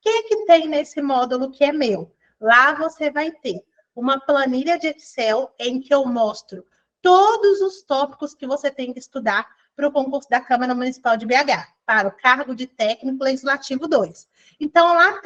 O que tem nesse módulo que é meu? Lá você vai ter uma planilha de Excel em que eu mostro todos os tópicos que você tem que estudar para o concurso da Câmara Municipal de BH, para o cargo de técnico legislativo 2. Então, lá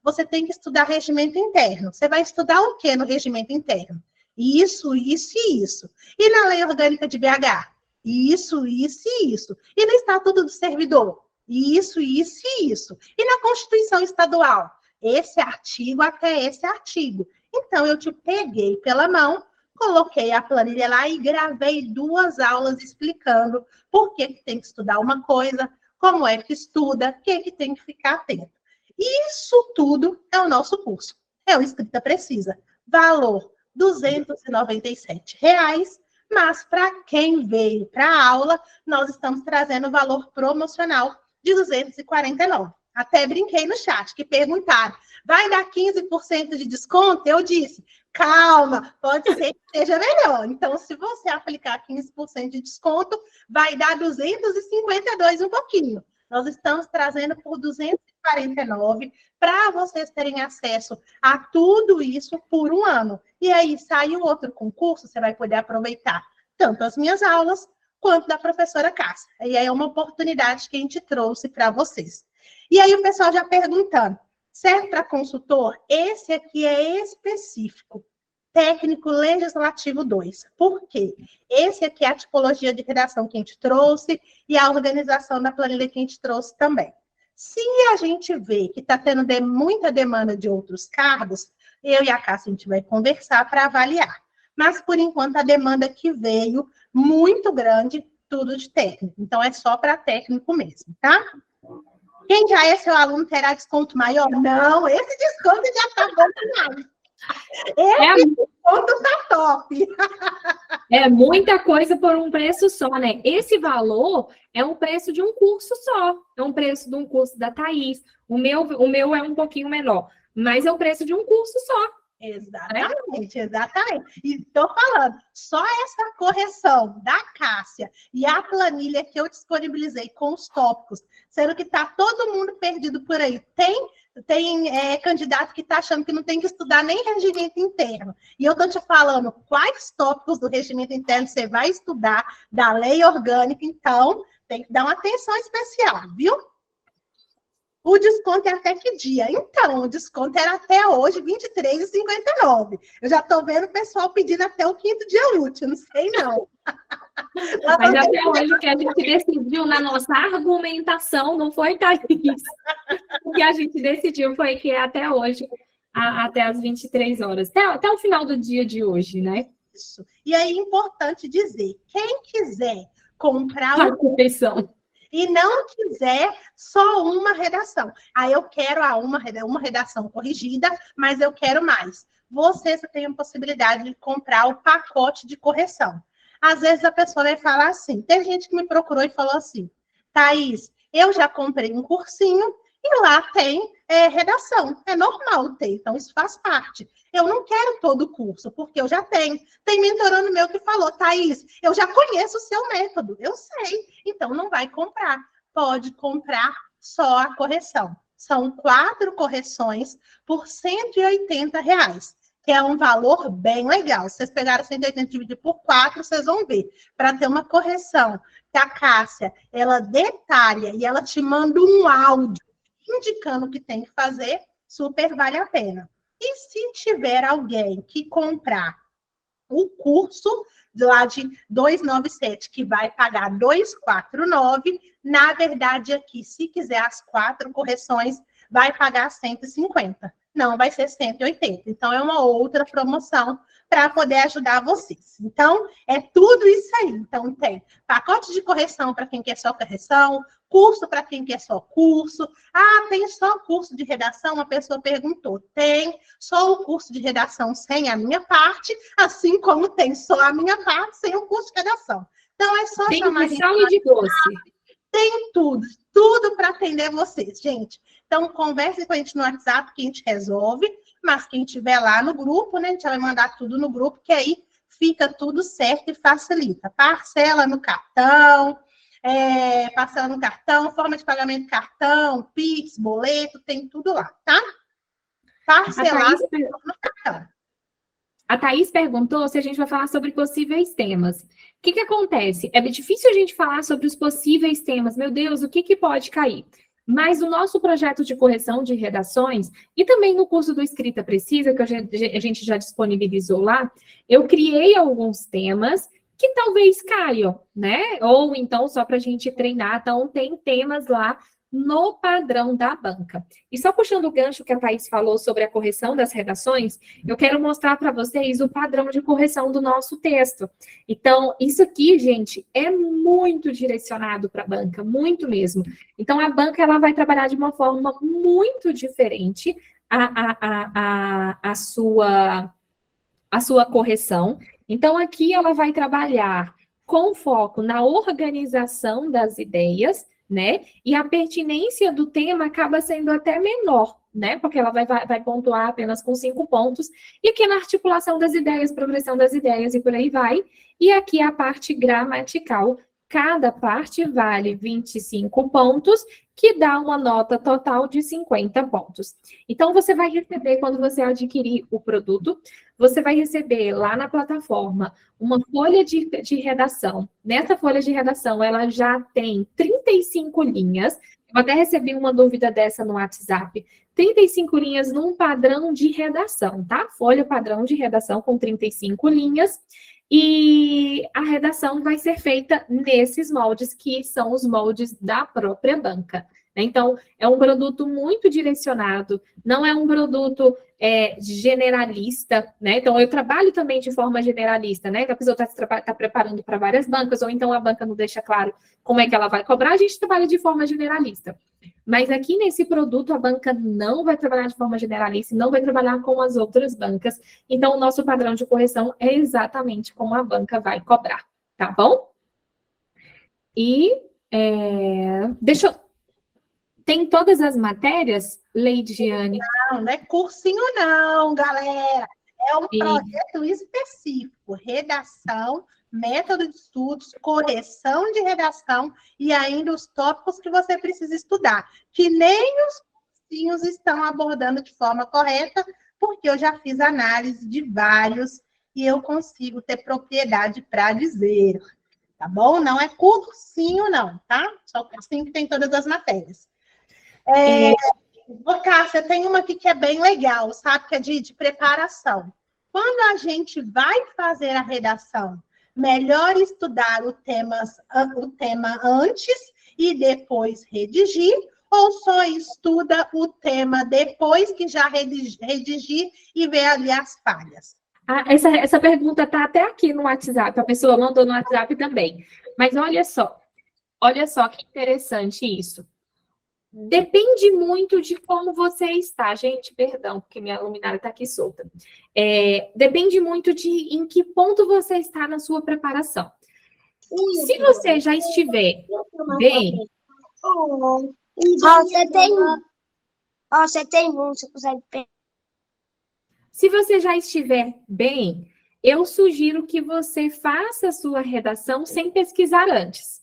você tem que estudar regimento interno. Você vai estudar o que no regimento interno? Isso, isso e isso. E na lei orgânica de BH? Isso, isso e isso. E no Estatuto do Servidor? Isso, isso e isso. E na Constituição Estadual? Esse artigo até esse artigo. Então, eu te peguei pela mão, coloquei a planilha lá e gravei 2 aulas explicando por que tem que estudar uma coisa, como é que estuda, o que tem que ficar atento. Isso tudo é o nosso curso. É o Escrita Precisa. Valor R$ 297. Mas para quem veio para a aula, nós estamos trazendo valor promocional de R$ 249. Até brinquei no chat, que perguntaram, vai dar 15% de desconto? Eu disse, calma, pode ser que seja melhor. Então, se você aplicar 15% de desconto, vai dar 252 um pouquinho. Nós estamos trazendo por 249 para vocês terem acesso a tudo isso por um ano. E aí, sai o outro concurso, você vai poder aproveitar tanto as minhas aulas, quanto da professora Cássia. E aí é uma oportunidade que a gente trouxe para vocês. E aí o pessoal já perguntando, serve para consultor? Esse aqui é específico, técnico legislativo 2. Por quê? Esse aqui é a tipologia de redação que a gente trouxe e a organização da planilha que a gente trouxe também. Se a gente vê que está tendo muita demanda de outros cargos, eu e a Cássia a gente vai conversar para avaliar. Mas, por enquanto, a demanda que veio, muito grande, tudo de técnico. Então, é só para técnico mesmo, tá? Quem já é seu aluno terá desconto maior? Não, esse desconto já está bom demais. Esse desconto desconto tá top. É muita coisa por um preço só, né? Esse valor é um preço de um curso só. É um preço de um curso da Thaís. O meu é um pouquinho menor, mas é o preço de um curso só. Exatamente, exatamente. E estou falando, só essa correção da Cássia e a planilha que eu disponibilizei com os tópicos, sendo que está todo mundo perdido por aí. Tem candidato que está achando que não tem que estudar nem regimento interno. E eu estou te falando quais tópicos do regimento interno você vai estudar, da lei orgânica, então tem que dar uma atenção especial, viu? O desconto é até que dia? Então, o desconto era até hoje, R$ 23,59. Eu já estou vendo o pessoal pedindo até o 5º dia útil, não sei não. Mas até hoje que a gente decidiu na nossa argumentação, não foi, Thaís? O que a gente decidiu foi que é até hoje, até as 23 horas, até o final do dia de hoje, né? Isso. E aí, importante dizer, quem quiser comprar a correção e não quiser só uma redação. Aí eu quero uma redação corrigida, mas eu quero mais. Você tem a possibilidade de comprar o pacote de correção. Às vezes a pessoa vai falar assim, tem gente que me procurou e falou assim, Thaís, eu já comprei um cursinho e lá tem redação. É normal ter, então isso faz parte. Eu não quero todo o curso, porque eu já tenho. Tem mentorando meu que falou, Thaís, eu já conheço o seu método, eu sei. Então, não vai comprar. Pode comprar só a correção. São 4 correções por R$ 180, que é um valor bem legal. Se vocês pegaram 180 e dividir por 4, vocês vão ver. Para ter uma correção que a Cássia, ela detalha e ela te manda um áudio indicando o que tem que fazer, super vale a pena. E se tiver alguém que comprar o curso lá de 297, que vai pagar 249, na verdade aqui, se quiser as 4 correções, vai pagar 150. Não vai ser 180. Então, é uma outra promoção para poder ajudar vocês. Então, é tudo isso aí. Então, tem pacote de correção para quem quer só correção, curso para quem quer só curso. Ah, tem só curso de redação? Uma pessoa perguntou. Tem só o curso de redação sem a minha parte, assim como tem só a minha parte sem o curso de redação. Então, é só chamar... Tem sal e de doce. Tem tudo para atender vocês, gente. Então, converse com a gente no WhatsApp que a gente resolve, mas quem estiver lá no grupo, né, a gente vai mandar tudo no grupo, que aí fica tudo certo e facilita. Parcela no cartão, forma de pagamento cartão, Pix, boleto, tem tudo lá, tá? Parcelado no cartão. A Thaís perguntou se a gente vai falar sobre possíveis temas. O que acontece? É difícil a gente falar sobre os possíveis temas. Meu Deus, o que pode cair? Mas o nosso projeto de correção de redações e também no curso do Escrita Precisa, que a gente já disponibilizou lá, eu criei alguns temas que talvez caiam, né? Ou então só para a gente treinar. Então, tem temas lá no padrão da banca. E só puxando o gancho que a Thaís falou sobre a correção das redações, eu quero mostrar para vocês o padrão de correção do nosso texto. Então, isso aqui, gente, é muito direcionado para a banca, muito mesmo. Então, a banca ela vai trabalhar de uma forma muito diferente a sua correção. Então, aqui ela vai trabalhar com foco na organização das ideias, né? E a pertinência do tema acaba sendo até menor, né? Porque ela vai pontuar apenas com 5 pontos. E aqui na articulação das ideias, progressão das ideias e por aí vai. E aqui a parte gramatical. Cada parte vale 25 pontos, que dá uma nota total de 50 pontos. Então, você vai receber, quando você adquirir o produto, você vai receber lá na plataforma uma folha de redação. Nessa folha de redação, ela já tem 35 linhas. Eu até recebi uma dúvida dessa no WhatsApp. 35 linhas num padrão de redação, tá? Folha padrão de redação com 35 linhas. E a redação vai ser feita nesses moldes, que são os moldes da própria banca. Então, é um produto muito direcionado, não é um produto generalista, né? Então, eu trabalho também de forma generalista, né? Que a pessoa está preparando para várias bancas, ou então a banca não deixa claro como é que ela vai cobrar, a gente trabalha de forma generalista. Mas aqui nesse produto, a banca não vai trabalhar de forma generalista, não vai trabalhar com as outras bancas. Então, o nosso padrão de correção é exatamente como a banca vai cobrar, tá bom? E deixa eu... Tem todas as matérias, Leidiane? Não é cursinho não, galera. É um projeto específico, redação, método de estudos, correção de redação e ainda os tópicos que você precisa estudar, que nem os cursinhos estão abordando de forma correta, porque eu já fiz análise de vários e eu consigo ter propriedade para dizer, tá bom? Não é cursinho não, tá? Só cursinho que tem todas as matérias. Cássia, tem uma aqui que é bem legal, sabe? Que é de preparação. Quando a gente vai fazer a redação, melhor estudar o tema antes e depois redigir, ou só estuda o tema depois que já redigir e vê ali as falhas? Essa pergunta está até aqui no WhatsApp, a pessoa mandou no WhatsApp também. Mas olha só que interessante isso. Depende muito de como você está. Gente, perdão, porque minha luminária está aqui solta. Depende muito de em que ponto você está na sua preparação. Se você já estiver bem... Você tem um, você consegue pegar. Se você já estiver bem, eu sugiro que você faça a sua redação sem pesquisar antes.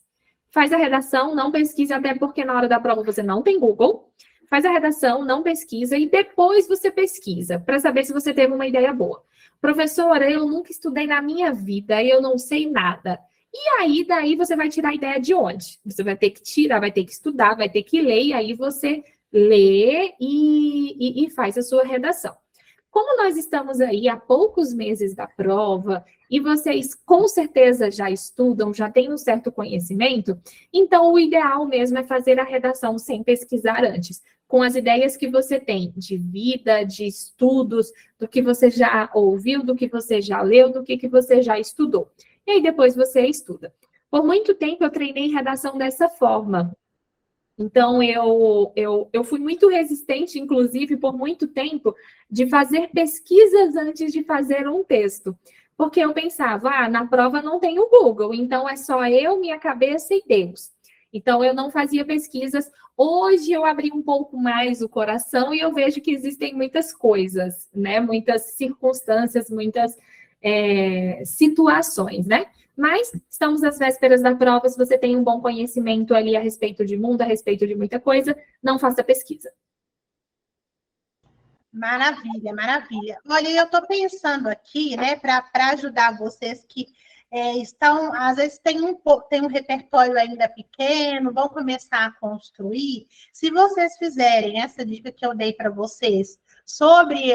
Faz a redação, não pesquisa, até porque na hora da prova você não tem Google. Faz a redação, não pesquisa, e depois você pesquisa, para saber se você teve uma ideia boa. Professora, eu nunca estudei na minha vida, eu não sei nada. E aí, daí você vai tirar a ideia de onde? Você vai ter que tirar, vai ter que estudar, vai ter que ler, e aí você lê e faz a sua redação. Como nós estamos aí há poucos meses da prova, e vocês com certeza já estudam, já têm um certo conhecimento, então o ideal mesmo é fazer a redação sem pesquisar antes, com as ideias que você tem de vida, de estudos, do que você já ouviu, do que você já leu, do que você já estudou. E aí depois você estuda. Por muito tempo eu treinei redação dessa forma. Então, eu fui muito resistente, inclusive, por muito tempo, de fazer pesquisas antes de fazer um texto. Porque eu pensava, na prova não tem o Google, então é só eu, minha cabeça e Deus. Então, eu não fazia pesquisas. Hoje, eu abri um pouco mais o coração e eu vejo que existem muitas coisas, né? Muitas circunstâncias, muitas situações, né? Mas estamos às vésperas da prova, se você tem um bom conhecimento ali a respeito de mundo, a respeito de muita coisa, não faça pesquisa. Maravilha, maravilha. Olha, eu estou pensando aqui, né, para ajudar vocês que estão, às vezes, tem um repertório ainda pequeno, vão começar a construir. Se vocês fizerem essa dica que eu dei para vocês, sobre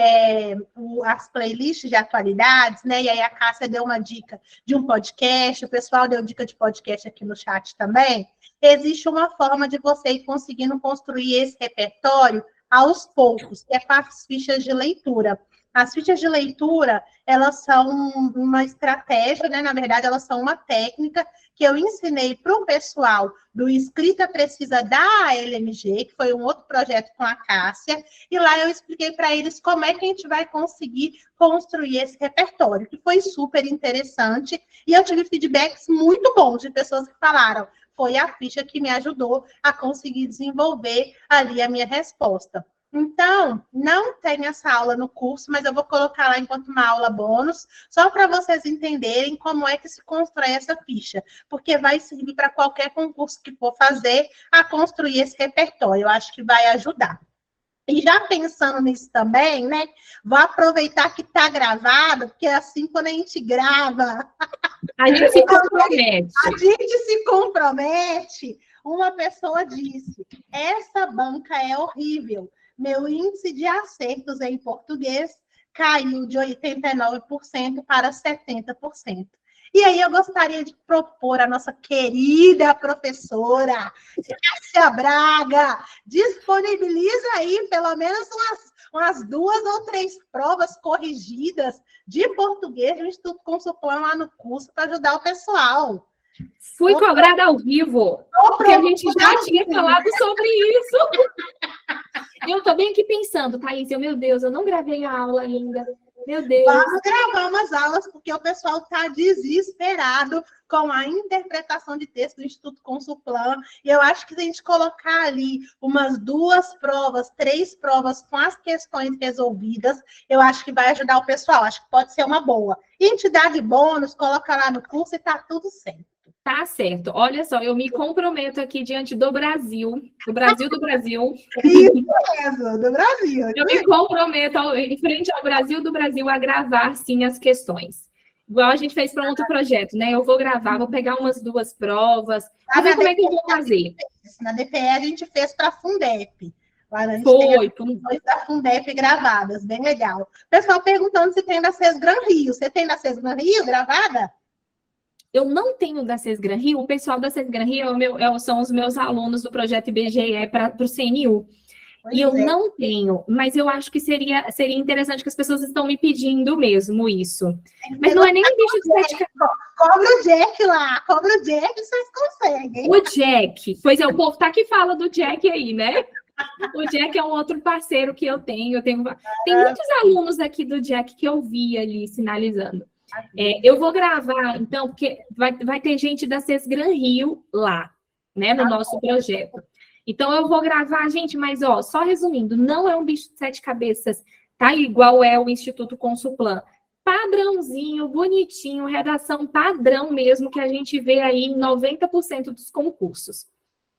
as playlists de atualidades, né? E aí a Cássia deu uma dica de um podcast, o pessoal deu dica de podcast aqui no chat também. Existe uma forma de você ir conseguindo construir esse repertório aos poucos, que é com as fichas de leitura. As fichas de leitura, elas são uma estratégia, né? Na verdade, elas são uma técnica que eu ensinei para o pessoal do Escrita Precisa da ALMG, que foi um outro projeto com a Cássia, e lá eu expliquei para eles como é que a gente vai conseguir construir esse repertório, que foi super interessante, e eu tive feedbacks muito bons de pessoas que falaram, foi a ficha que me ajudou a conseguir desenvolver ali a minha resposta. Então, não tem essa aula no curso, mas eu vou colocar lá enquanto uma aula bônus, só para vocês entenderem como é que se constrói essa ficha, porque vai servir para qualquer concurso que for fazer a construir esse repertório. Eu acho que vai ajudar. E já pensando nisso também, né? Vou aproveitar que está gravado, porque assim, quando a gente grava... A gente se compromete. A gente se compromete. Uma pessoa disse, essa banca é horrível. Meu índice de acertos em português caiu de 89% para 70%. E aí eu gostaria de propor a nossa querida professora Cássia Braga, disponibiliza aí pelo menos umas 2 ou 3 provas corrigidas de português do Instituto Consulplan lá no curso para ajudar o pessoal. Fui cobrada ao vivo, porque a gente já tinha falado sobre isso. Eu estou bem aqui pensando, Thaís, meu Deus, eu não gravei a aula ainda. Meu Deus. Vamos gravar umas aulas, porque o pessoal está desesperado com a interpretação de texto do Instituto Consulplan. E eu acho que se a gente colocar ali umas 2 provas, 3 provas com as questões resolvidas, eu acho que vai ajudar o pessoal. Acho que pode ser uma boa. Entidade bônus, coloca lá no curso e está tudo certo. Tá certo. Olha só, eu me comprometo aqui diante do Brasil. Do Brasil. Isso mesmo, do Brasil. Eu me comprometo em frente ao Brasil do Brasil a gravar, sim, as questões. Igual a gente fez para outro projeto, né? Eu vou gravar, vou pegar umas 2 provas, vou ver como é que eu vou fazer. Na DPE a gente fez para a Fundep. Lá a gente Foi. tem as da Fundep gravadas, bem legal. O pessoal perguntando se tem da Sesgran Rio. Você tem da Sesgran Rio gravada? Eu não tenho da Sesgran Rio. O pessoal da Sesgran Rio são os meus alunos do projeto IBGE para o CNU. Pois e eu é. não tenho, mas eu acho que seria interessante, que as pessoas estão me pedindo mesmo isso. Mas não é nem um bicho de 7 cabeças. Cobra o Jack lá, cobra o Jack, vocês conseguem. O Jack, pois é, o povo tá que fala do Jack aí, né? O Jack é um outro parceiro que eu tenho. Tem muitos alunos aqui do Jack que eu vi ali sinalizando. Eu vou gravar, então, porque vai ter gente da Sesgran Rio lá, né, no nosso projeto. Então, eu vou gravar, gente, mas, ó, só resumindo, não é um bicho de 7 cabeças, tá? Igual é o Instituto Consulplan. Padrãozinho, bonitinho, redação padrão mesmo, que a gente vê aí em 90% dos concursos.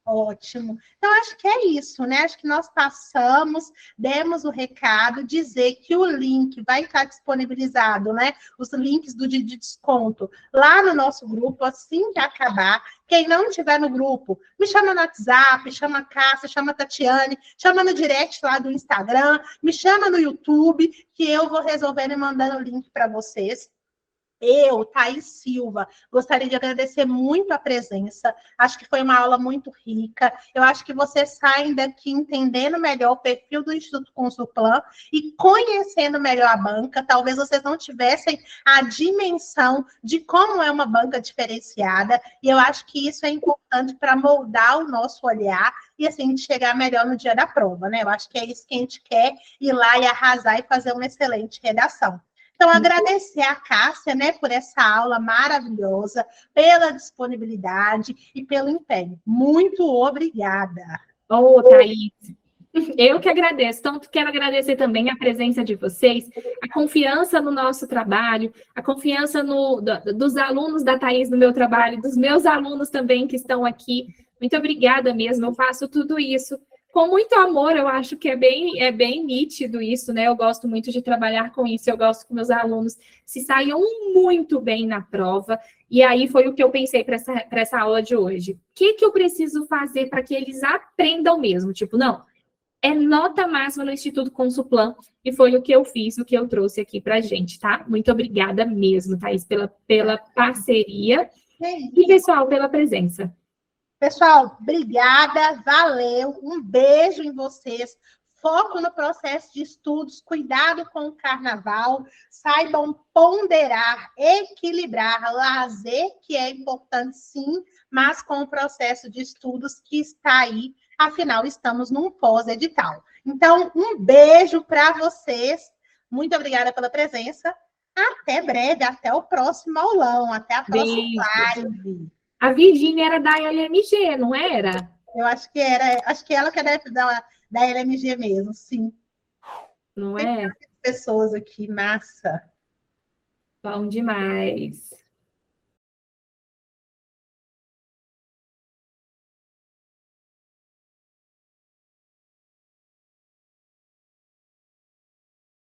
Ótimo. Então, acho que é isso, né? Acho que nós passamos, demos o recado, dizer que o link vai estar disponibilizado, né? Os links de desconto lá no nosso grupo, assim que acabar. Quem não estiver no grupo, me chama no WhatsApp, chama a Cássia, chama a Tatiane, chama no direct lá do Instagram, me chama no YouTube, que eu vou resolvendo e mandando o link para vocês. Eu, Thaís Silva, gostaria de agradecer muito a presença. Acho que foi uma aula muito rica. Eu acho que vocês saem daqui entendendo melhor o perfil do Instituto Consulplan e conhecendo melhor a banca. Talvez vocês não tivessem a dimensão de como é uma banca diferenciada. E eu acho que isso é importante para moldar o nosso olhar e assim a gente chegar melhor no dia da prova, né? Eu acho que é isso que a gente quer, ir lá e arrasar e fazer uma excelente redação. Então, agradecer a Cássia, né, por essa aula maravilhosa, pela disponibilidade e pelo empenho. Muito obrigada. Ô, Thaís, eu que agradeço. Tanto quero agradecer também a presença de vocês, a confiança no nosso trabalho, a confiança dos alunos da Thaís no meu trabalho, dos meus alunos também que estão aqui. Muito obrigada mesmo. Eu faço tudo isso com muito amor. Eu acho que é bem nítido isso, né? Eu gosto muito de trabalhar com isso. Eu gosto que meus alunos se saiam muito bem na prova. E aí foi o que eu pensei para essa aula de hoje. O que eu preciso fazer para que eles aprendam mesmo? Tipo, não, é nota máxima no Instituto Consulplan. E foi o que eu fiz, o que eu trouxe aqui para a gente, tá? Muito obrigada mesmo, Thaís, pela parceria. E, pessoal, pela presença. Pessoal, obrigada, valeu, um beijo em vocês, foco no processo de estudos, cuidado com o carnaval, saibam ponderar, equilibrar lazer, que é importante sim, mas com o processo de estudos que está aí, afinal estamos num pós-edital. Então, um beijo para vocês, muito obrigada pela presença, até breve, até o próximo aulão, até a próxima live. A Virgínia era da LMG, não era? Eu acho que era, acho que ela que é da LMG mesmo, sim. Não é? Tem pessoas aqui, massa. Bom demais.